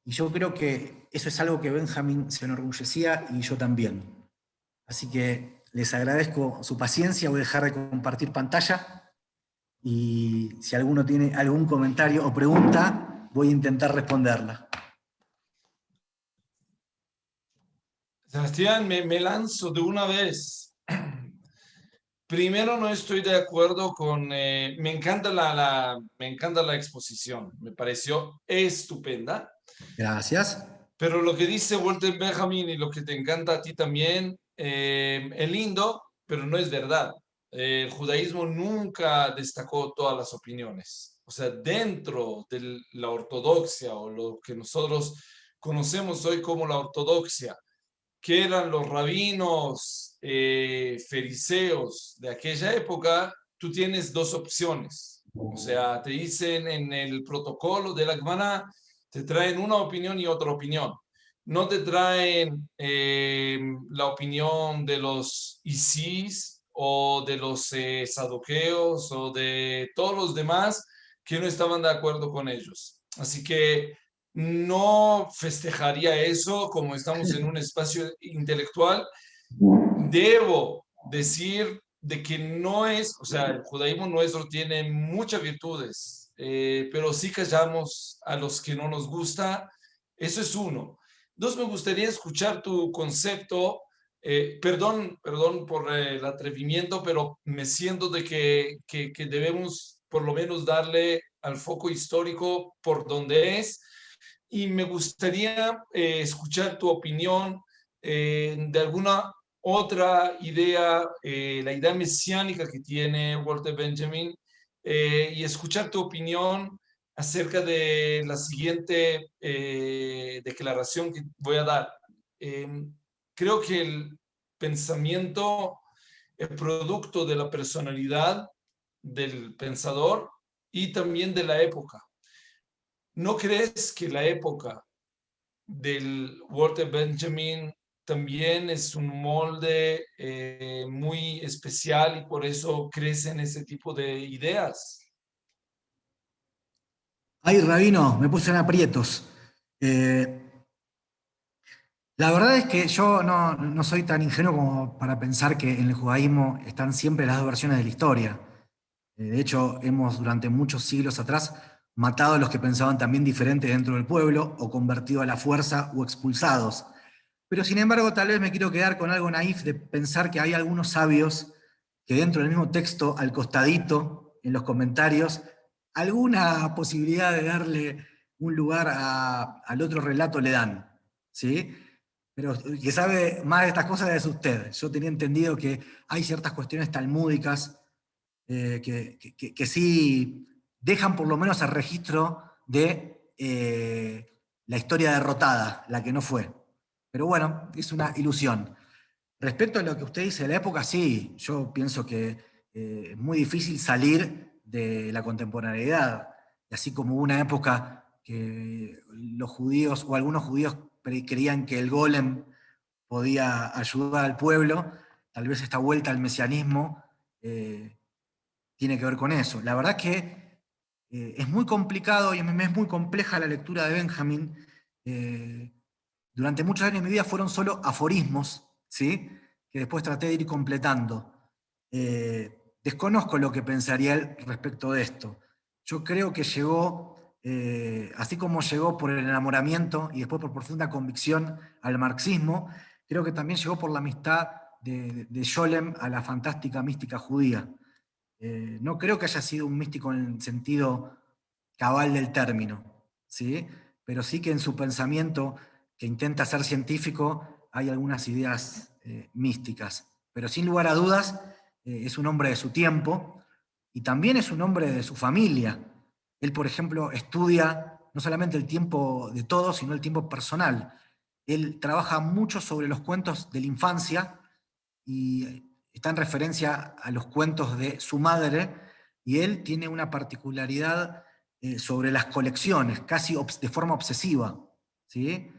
Y yo creo que eso es algo que Benjamin se enorgullecía y yo también. Así que les agradezco su paciencia, voy a dejar de compartir pantalla y si alguno tiene algún comentario o pregunta, voy a intentar responderla. Sebastián, me lanzo de una vez. Primero, no estoy de acuerdo con... me encanta me encanta la exposición, me pareció estupenda, Gracias. pero lo que dice Walter Benjamin y lo que te encanta a ti también, es lindo, pero no es verdad. El judaísmo nunca destacó todas las opiniones. O sea, dentro de la ortodoxia o lo que nosotros conocemos hoy como la ortodoxia, que eran los rabinos fariseos de aquella época, tú tienes dos opciones. O sea, te dicen en el protocolo de la Gemara, te traen una opinión y otra opinión. No te traen la opinión de los Isis o de los saduceos o de todos los demás que no estaban de acuerdo con ellos. Así que no festejaría eso como estamos en un espacio intelectual. Debo decir de que no es, o sea, el judaísmo nuestro tiene muchas virtudes, pero sí callamos a los que no nos gusta. Eso es uno. Dos, me gustaría escuchar tu concepto. Perdón por el atrevimiento, pero me siento de que debemos por lo menos darle al foco histórico por donde es y me gustaría escuchar tu opinión de alguna otra idea, la idea mesiánica que tiene Walter Benjamin, y escuchar tu opinión acerca de la siguiente declaración que voy a dar. Eh, Creo que el pensamiento es producto de la personalidad del pensador y también de la época. ¿No crees que la época del Walter Benjamin también es un molde muy especial y por eso crecen ese tipo de ideas? Ay, rabino, me puse en aprietos. Eh, la verdad es que yo no soy tan ingenuo como para pensar que en el judaísmo están siempre las dos versiones de la historia. De hecho, hemos durante muchos siglos atrás matado a los que pensaban también diferente dentro del pueblo o convertido a la fuerza o expulsados. Pero sin embargo, tal vez me quiero quedar con algo naif de pensar que hay algunos sabios que dentro del mismo texto, al costadito, en los comentarios, alguna posibilidad de darle un lugar al otro relato le dan. ¿Sí? Pero el que sabe más de estas cosas es usted. Yo tenía entendido que hay ciertas cuestiones talmúdicas que sí dejan por lo menos el registro de la historia derrotada, la que no fue. Pero bueno, es una ilusión. Respecto a lo que usted dice de la época, sí, yo pienso que es muy difícil salir de la contemporaneidad. Y así como hubo una época que los judíos o algunos judíos creían que el golem podía ayudar al pueblo, tal vez esta vuelta al mesianismo tiene que ver con eso. La verdad que es muy complicado y me es muy compleja la lectura de Benjamin. Durante muchos años de mi vida fueron solo aforismos, ¿sí? Que después traté de ir completando. Desconozco lo que pensaría él respecto de esto. Yo creo que llegó, así como llegó por el enamoramiento y después por profunda convicción al marxismo, creo que también llegó por la amistad de Scholem a la fantástica mística judía. No creo que haya sido un místico en el sentido cabal del término, ¿sí? Pero sí que en su pensamiento, que intenta ser científico, hay algunas ideas místicas. Pero sin lugar a dudas, es un hombre de su tiempo y también es un hombre de su familia. Él, por ejemplo, estudia no solamente el tiempo de todos, sino el tiempo personal. Él trabaja mucho sobre los cuentos de la infancia y está en referencia a los cuentos de su madre, y él tiene una particularidad sobre las colecciones, casi de forma obsesiva, ¿sí?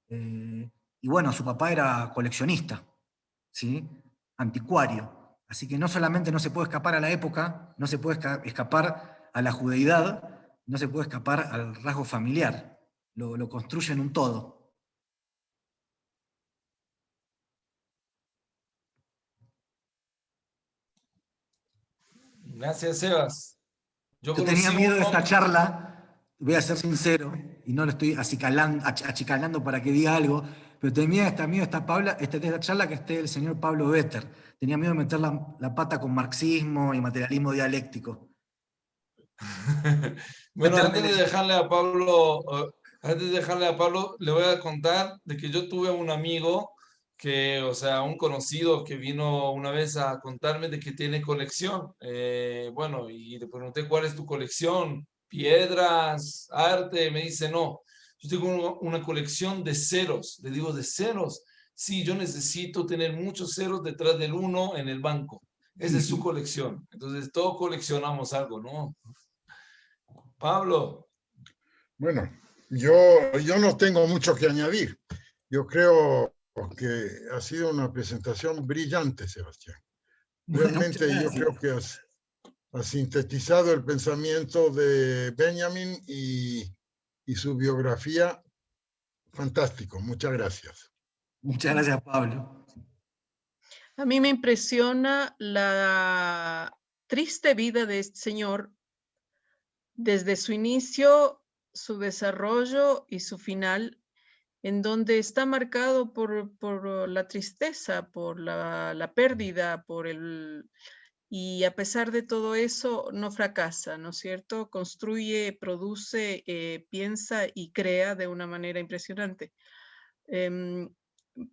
Y bueno, su papá era coleccionista, ¿sí? Anticuario. Así que no solamente no se puede escapar a la época, no se puede escapar a la judeidad, no se puede escapar al rasgo familiar, lo construye en un todo. Gracias, Sebas. Yo Yo tenía conocí miedo de un esta hombre. charla, voy a ser sincero, y no lo estoy achicalando para que diga algo, pero tenía miedo esta charla que esté el señor Pablo Vetter. Tenía miedo de meter la pata con marxismo y materialismo dialéctico. Bueno, Vetter me le- antes de dejarle a Pablo, le voy a contar de que yo tuve un amigo que, o sea, un conocido que vino una vez a contarme de que tiene colección. Bueno, y le pregunté, ¿cuál es tu colección? ¿Piedras? ¿Arte? Me dice, no, yo tengo una colección de ceros. Le digo, ¿de ceros? Sí, yo necesito tener muchos ceros detrás del uno en el banco. Esa es su colección. Entonces, todos coleccionamos algo, ¿no? Pablo, Bueno, yo no tengo mucho que añadir. Yo creo que ha sido una presentación brillante, Sebastián. Bueno, muchas Realmente yo gracias. creo que has sintetizado el pensamiento de Benjamin y su biografía. Fantástico, muchas gracias. Muchas gracias, Pablo. A mí me impresiona la triste vida de este señor desde su inicio, su desarrollo y su final, en donde está marcado por la tristeza, por la pérdida, y a pesar de todo eso, no fracasa, ¿no es cierto? Construye, produce, piensa y crea de una manera impresionante. Em,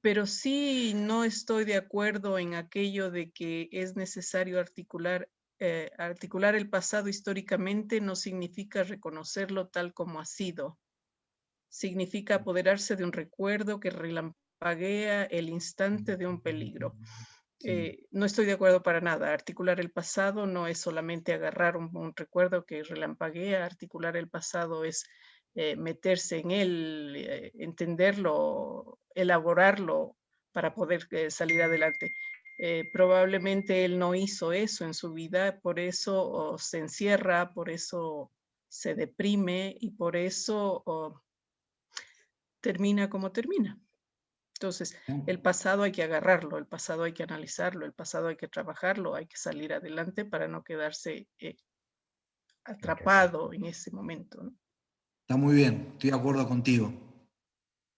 pero sí no estoy de acuerdo en aquello de que es necesario articular el pasado históricamente no significa reconocerlo tal como ha sido. Significa apoderarse de un recuerdo que relampaguea el instante de un peligro. No estoy de acuerdo para nada. Articular el pasado no es solamente agarrar un recuerdo que relampaguea. Articular el pasado es meterse en él, entenderlo, elaborarlo para poder salir adelante. Probablemente él no hizo eso en su vida, por eso se encierra, por eso se deprime y por eso termina como termina. Entonces, el pasado hay que agarrarlo, el pasado hay que analizarlo, el pasado hay que trabajarlo, hay que salir adelante para no quedarse atrapado en ese momento, ¿no? Está muy bien, estoy de acuerdo contigo.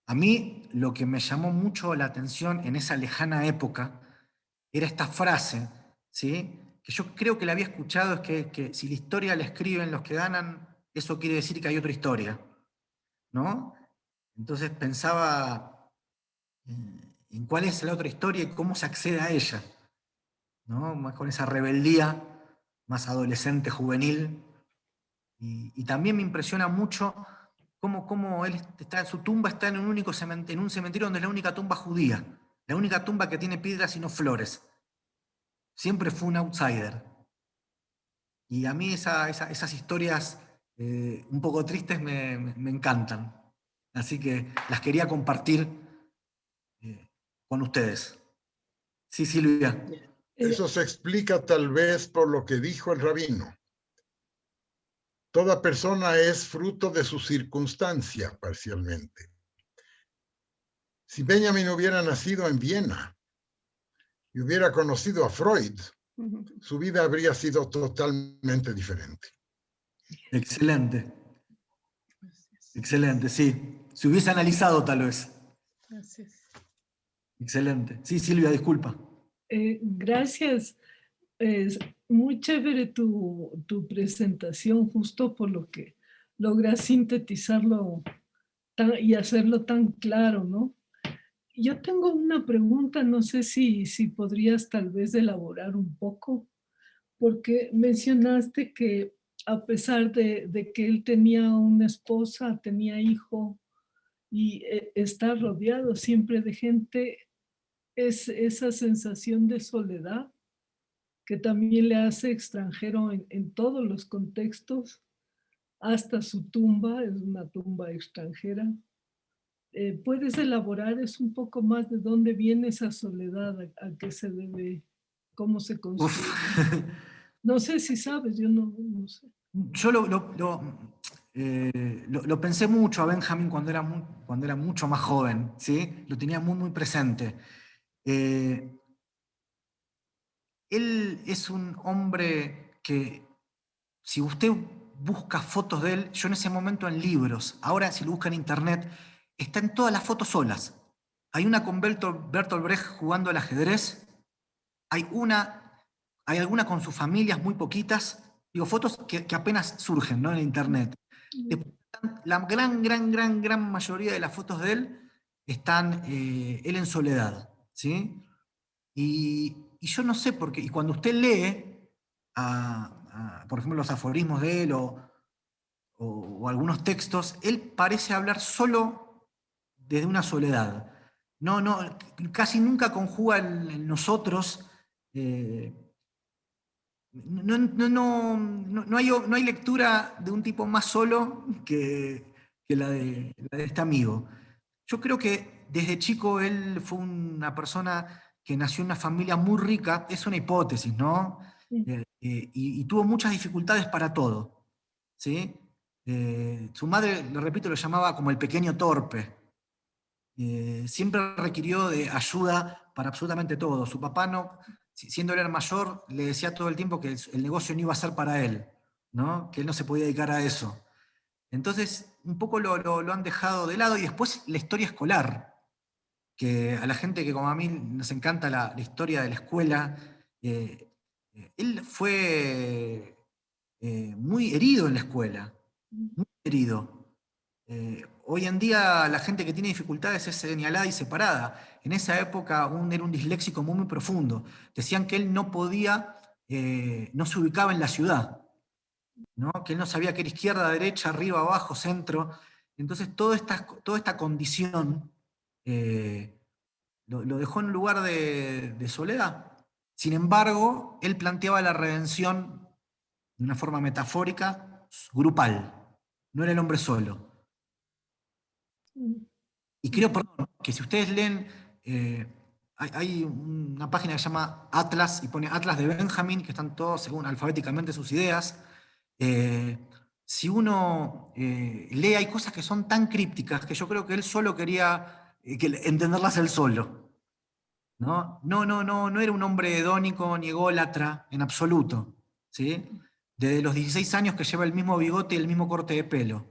A mí lo que me llamó mucho la atención en esa lejana época era esta frase, ¿sí? Que yo creo que la había escuchado, es que si la historia la escriben los que ganan, eso quiere decir que hay otra historia, ¿no? Entonces pensaba en cuál es la otra historia y cómo se accede a ella, ¿no? Más con esa rebeldía más adolescente, juvenil. Y también me impresiona mucho cómo él su tumba está en en un cementerio donde es la única tumba judía, la única tumba que tiene piedras y no flores. Siempre fue un outsider. Y a mí esas historias un poco tristes me encantan. Así que las quería compartir con ustedes. Sí, Silvia. Eso se explica tal vez por lo que dijo el rabino. Toda persona es fruto de su circunstancia parcialmente. Si Benjamin hubiera nacido en Viena y hubiera conocido a Freud, su vida habría sido totalmente diferente. Excelente. Excelente, sí. Se hubiese analizado tal vez. Gracias. Excelente. Sí, Silvia, disculpa. Gracias. Es muy chévere tu presentación, justo por lo que logras sintetizarlo y hacerlo tan claro, ¿no? Yo tengo una pregunta, no sé si podrías tal vez elaborar un poco, porque mencionaste que a pesar de que él tenía una esposa, tenía hijo y está rodeado siempre de gente, es esa sensación de soledad que también le hace extranjero en todos los contextos, hasta su tumba, es una tumba extranjera. ¿Puedes elaborar es un poco más de dónde viene esa soledad, a qué se debe, cómo se construye? No sé si sabes, yo no sé. Yo lo pensé mucho a Benjamin cuando era mucho más joven, ¿sí? Lo tenía muy, muy presente. Él es un hombre que, si usted busca fotos de él, yo en ese momento en libros, ahora si lo busca en internet, están todas las fotos solas. Hay una con Bertolt Brecht jugando al ajedrez, hay alguna con sus familias, muy poquitas, digo, fotos que apenas surgen, ¿no?, en internet. Después, la gran mayoría de las fotos de él están él en soledad, ¿sí? Y yo no sé por qué, y cuando usted lee, por ejemplo, los aforismos de él o algunos textos, él parece hablar solo desde una soledad. Casi nunca conjuga el nosotros. No hay lectura de un tipo más solo que la de este amigo. Yo creo que desde chico él fue una persona que nació en una familia muy rica, es una hipótesis, ¿no? Y tuvo muchas dificultades para todo, ¿sí? Su madre, lo repito, lo llamaba como el pequeño torpe. Siempre requirió de ayuda para absolutamente todo. Su papá, no, siendo él el mayor, le decía todo el tiempo que el negocio no iba a ser para él, ¿no? Que él no se podía dedicar a eso. Entonces, un poco lo han dejado de lado. Y después la historia escolar, que a la gente que como a mí nos encanta la historia de la escuela, él fue muy herido en la escuela, muy herido. Hoy en día la gente que tiene dificultades es señalada y separada. En esa época era un disléxico muy, muy profundo. Decían que él no podía, no se ubicaba en la ciudad, ¿no? Que él no sabía que era izquierda, derecha, arriba, abajo, centro. Entonces toda esta condición lo dejó en un lugar de soledad. Sin embargo, él planteaba la redención de una forma metafórica, grupal. No era el hombre solo. Y creo, perdón, que si ustedes leen, hay una página que se llama Atlas, y pone Atlas de Benjamin, que están todos según alfabéticamente sus ideas. Si uno lee, hay cosas que son tan crípticas que yo creo que él solo quería entenderlas él solo. No era un hombre hedónico ni ególatra en absoluto, ¿sí? Desde los 16 años que lleva el mismo bigote y el mismo corte de pelo.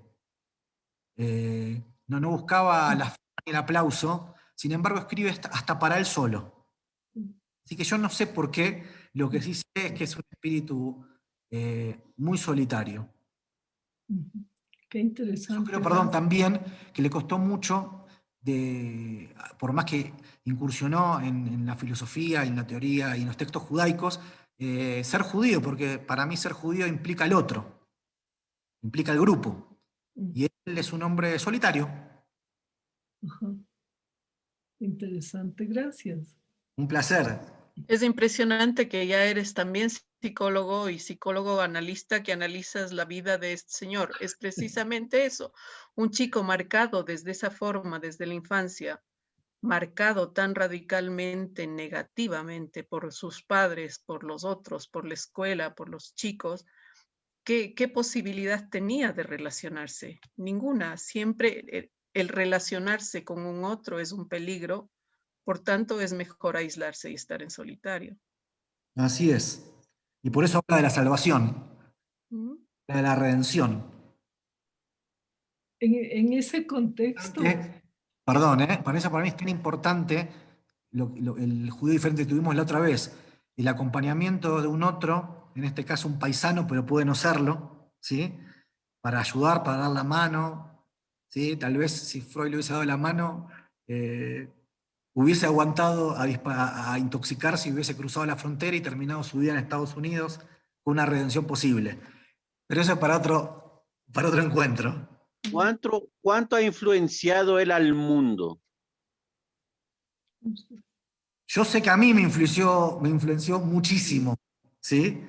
No buscaba la fama ni el aplauso, sin embargo escribe hasta para él solo. Así que yo no sé por qué, lo que sí sé es que es un espíritu muy solitario. Qué interesante. Yo creo, perdón, también que le costó mucho, por más que incursionó en la filosofía, en la teoría y en los textos judaicos, ser judío, porque para mí ser judío implica el otro, implica el grupo. Y él es un hombre solitario. Ajá. Interesante, gracias. Un placer. Es impresionante que ya eres también psicólogo y psicólogo analista que analizas la vida de este señor. Es precisamente eso, un chico marcado desde esa forma, desde la infancia, marcado tan radicalmente negativamente por sus padres, por los otros, por la escuela, por los chicos. ¿Qué posibilidad tenía de relacionarse? Ninguna. Siempre el relacionarse con un otro es un peligro, por tanto es mejor aislarse y estar en solitario. Así es. Y por eso habla de la salvación, de la redención. En ese contexto... Perdón, para eso para mí es tan importante el judío diferente que tuvimos la otra vez, el acompañamiento de un otro, en este caso un paisano, pero puede no serlo, ¿sí? Para ayudar, para dar la mano, ¿sí? Tal vez si Freud le hubiese dado la mano, hubiese aguantado a intoxicarse y hubiese cruzado la frontera y terminado su vida en Estados Unidos con una redención posible. Pero eso es para otro encuentro. ¿Cuánto ha influenciado él al mundo? Yo sé que a mí me influenció muchísimo, ¿sí?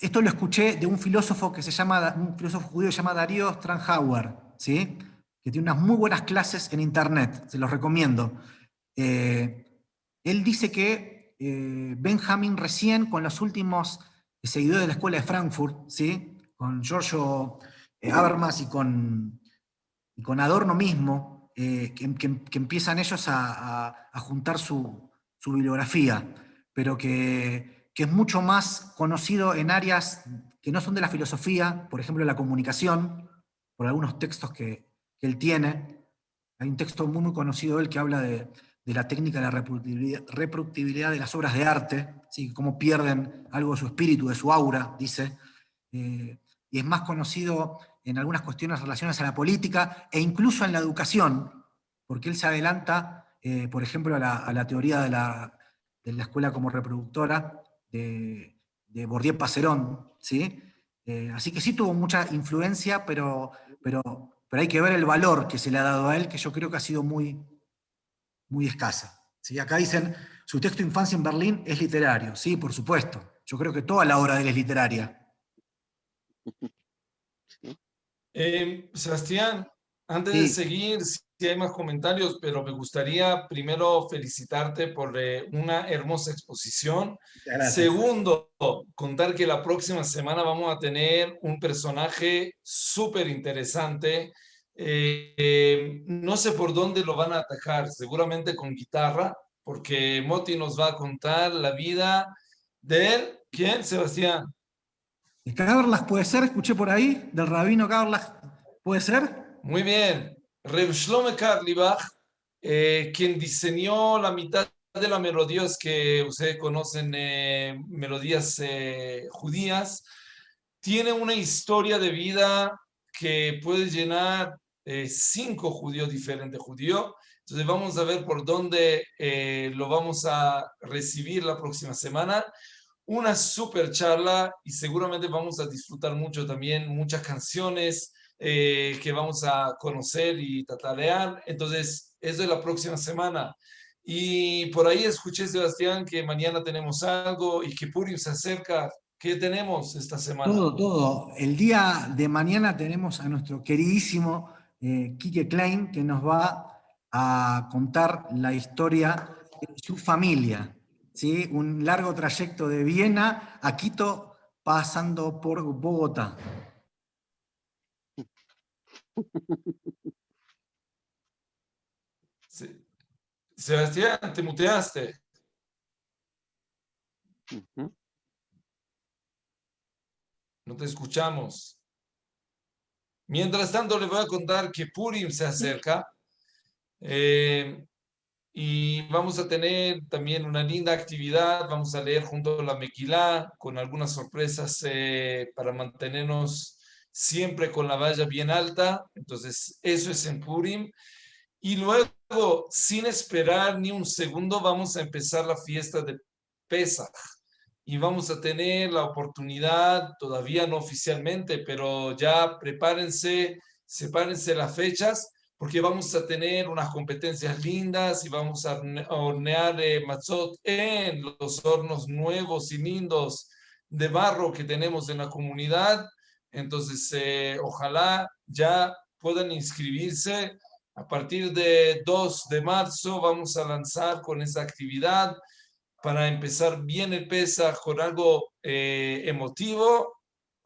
Esto lo escuché de un filósofo un filósofo judío que se llama Darío Strandhauer, ¿sí? Que tiene unas muy buenas clases en internet, se los recomiendo. Él dice que Benjamin recién con los últimos seguidores de la escuela de Frankfurt, ¿sí? Con Giorgio Habermas y con Adorno mismo, que empiezan ellos a juntar su bibliografía, pero que es mucho más conocido en áreas que no son de la filosofía, por ejemplo la comunicación, por algunos textos que él tiene. Hay un texto muy conocido de él que habla de la técnica de la reproductibilidad de las obras de arte, ¿sí? Cómo pierden algo de su espíritu, de su aura, dice. Y es más conocido en algunas cuestiones relacionadas a la política e incluso en la educación, porque él se adelanta, por ejemplo, a la teoría de la escuela como reproductora de Bourdieu-Passerón, ¿sí? Así que sí tuvo mucha influencia, pero hay que ver el valor que se le ha dado a él, que yo creo que ha sido muy, muy escasa. ¿Sí? Acá dicen, su texto Infancia en Berlín es literario. Sí, por supuesto. Yo creo que toda la obra de él es literaria. Sebastián, antes de Sí. seguir, si hay más comentarios, pero me gustaría primero felicitarte por una hermosa exposición. Gracias. Segundo, contar que la próxima semana vamos a tener un personaje súper interesante. No sé por dónde lo van a atacar, seguramente con guitarra, porque Moti nos va a contar la vida de él. ¿Quién, Sebastián? Carlas puede ser, escuché por ahí, del rabino Carlas, ¿puede ser? Muy bien. Reb Shlomo Carlebach, quien diseñó la mitad de las melodías que ustedes conocen, melodías judías, tiene una historia de vida que puede llenar 5 judíos diferentes judíos. Entonces vamos a ver por dónde lo vamos a recibir la próxima semana. Una super charla y seguramente vamos a disfrutar mucho también, muchas canciones que vamos a conocer y tatarear. Entonces, eso es la próxima semana. Y por ahí escuché, Sebastián, que mañana tenemos algo y que Purim se acerca. ¿Qué tenemos esta semana? Todo. El día de mañana tenemos a nuestro queridísimo Quique Klein, que nos va a contar la historia de su familia, ¿sí? Un largo trayecto de Viena a Quito, pasando por Bogotá. Sebastián, te muteaste. No te escuchamos. Mientras tanto, les voy a contar que Purim se acerca. Y vamos a tener también una linda actividad. Vamos a leer junto a la Mequilá con algunas sorpresas para mantenernos siempre con la valla bien alta. Entonces, eso es en Purim. Y luego, sin esperar ni un segundo, vamos a empezar la fiesta de Pesaj. Y vamos a tener la oportunidad, todavía no oficialmente, pero ya prepárense, sepárense las fechas, porque vamos a tener unas competencias lindas y vamos a hornear matzot en los hornos nuevos y lindos de barro que tenemos en la comunidad. Entonces, ojalá ya puedan inscribirse. A partir de 2 de marzo vamos a lanzar con esa actividad para empezar bien el Pesaj con algo emotivo,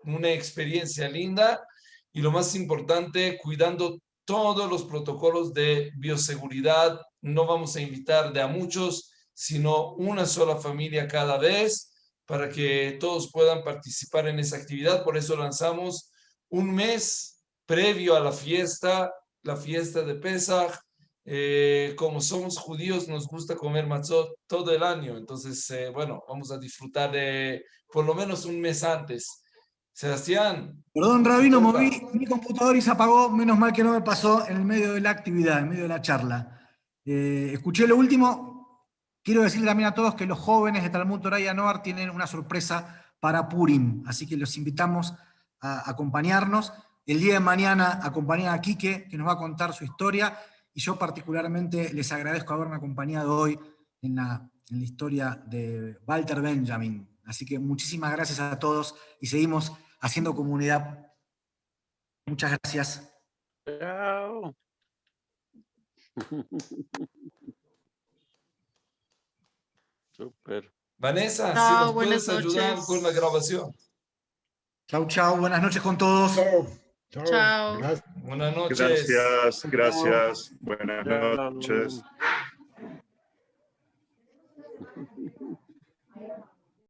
una experiencia linda y lo más importante, cuidando todos los protocolos de bioseguridad. No vamos a invitar de a muchos, sino una sola familia cada vez para que todos puedan participar en esa actividad. Por eso lanzamos un mes previo a la fiesta de Pesaj. Como somos judíos, nos gusta comer matzot todo el año. Entonces, bueno, vamos a disfrutar por lo menos un mes antes. Sebastián. Perdón, Rabino, moví mi computador y se apagó. Menos mal que no me pasó en el medio de la actividad, en medio de la charla. Escuché lo último. Quiero decirle también a todos que los jóvenes de Talmud Torah y Anoar tienen una sorpresa para Purim. Así que los invitamos a acompañarnos. El día de mañana acompañar a Quique, que nos va a contar su historia. Y yo particularmente les agradezco haberme acompañado hoy en la historia de Walter Benjamin. Así que muchísimas gracias a todos y seguimos haciendo comunidad. Muchas gracias. Chao. Súper. Vanessa, si Chao, nos buenas puedes ayudar noches. con la grabación. Chau, chau. Buenas noches con todos. Chao. Chao. Chao. Gracias. Buenas noches. Gracias, gracias. Buenas Chao. noches.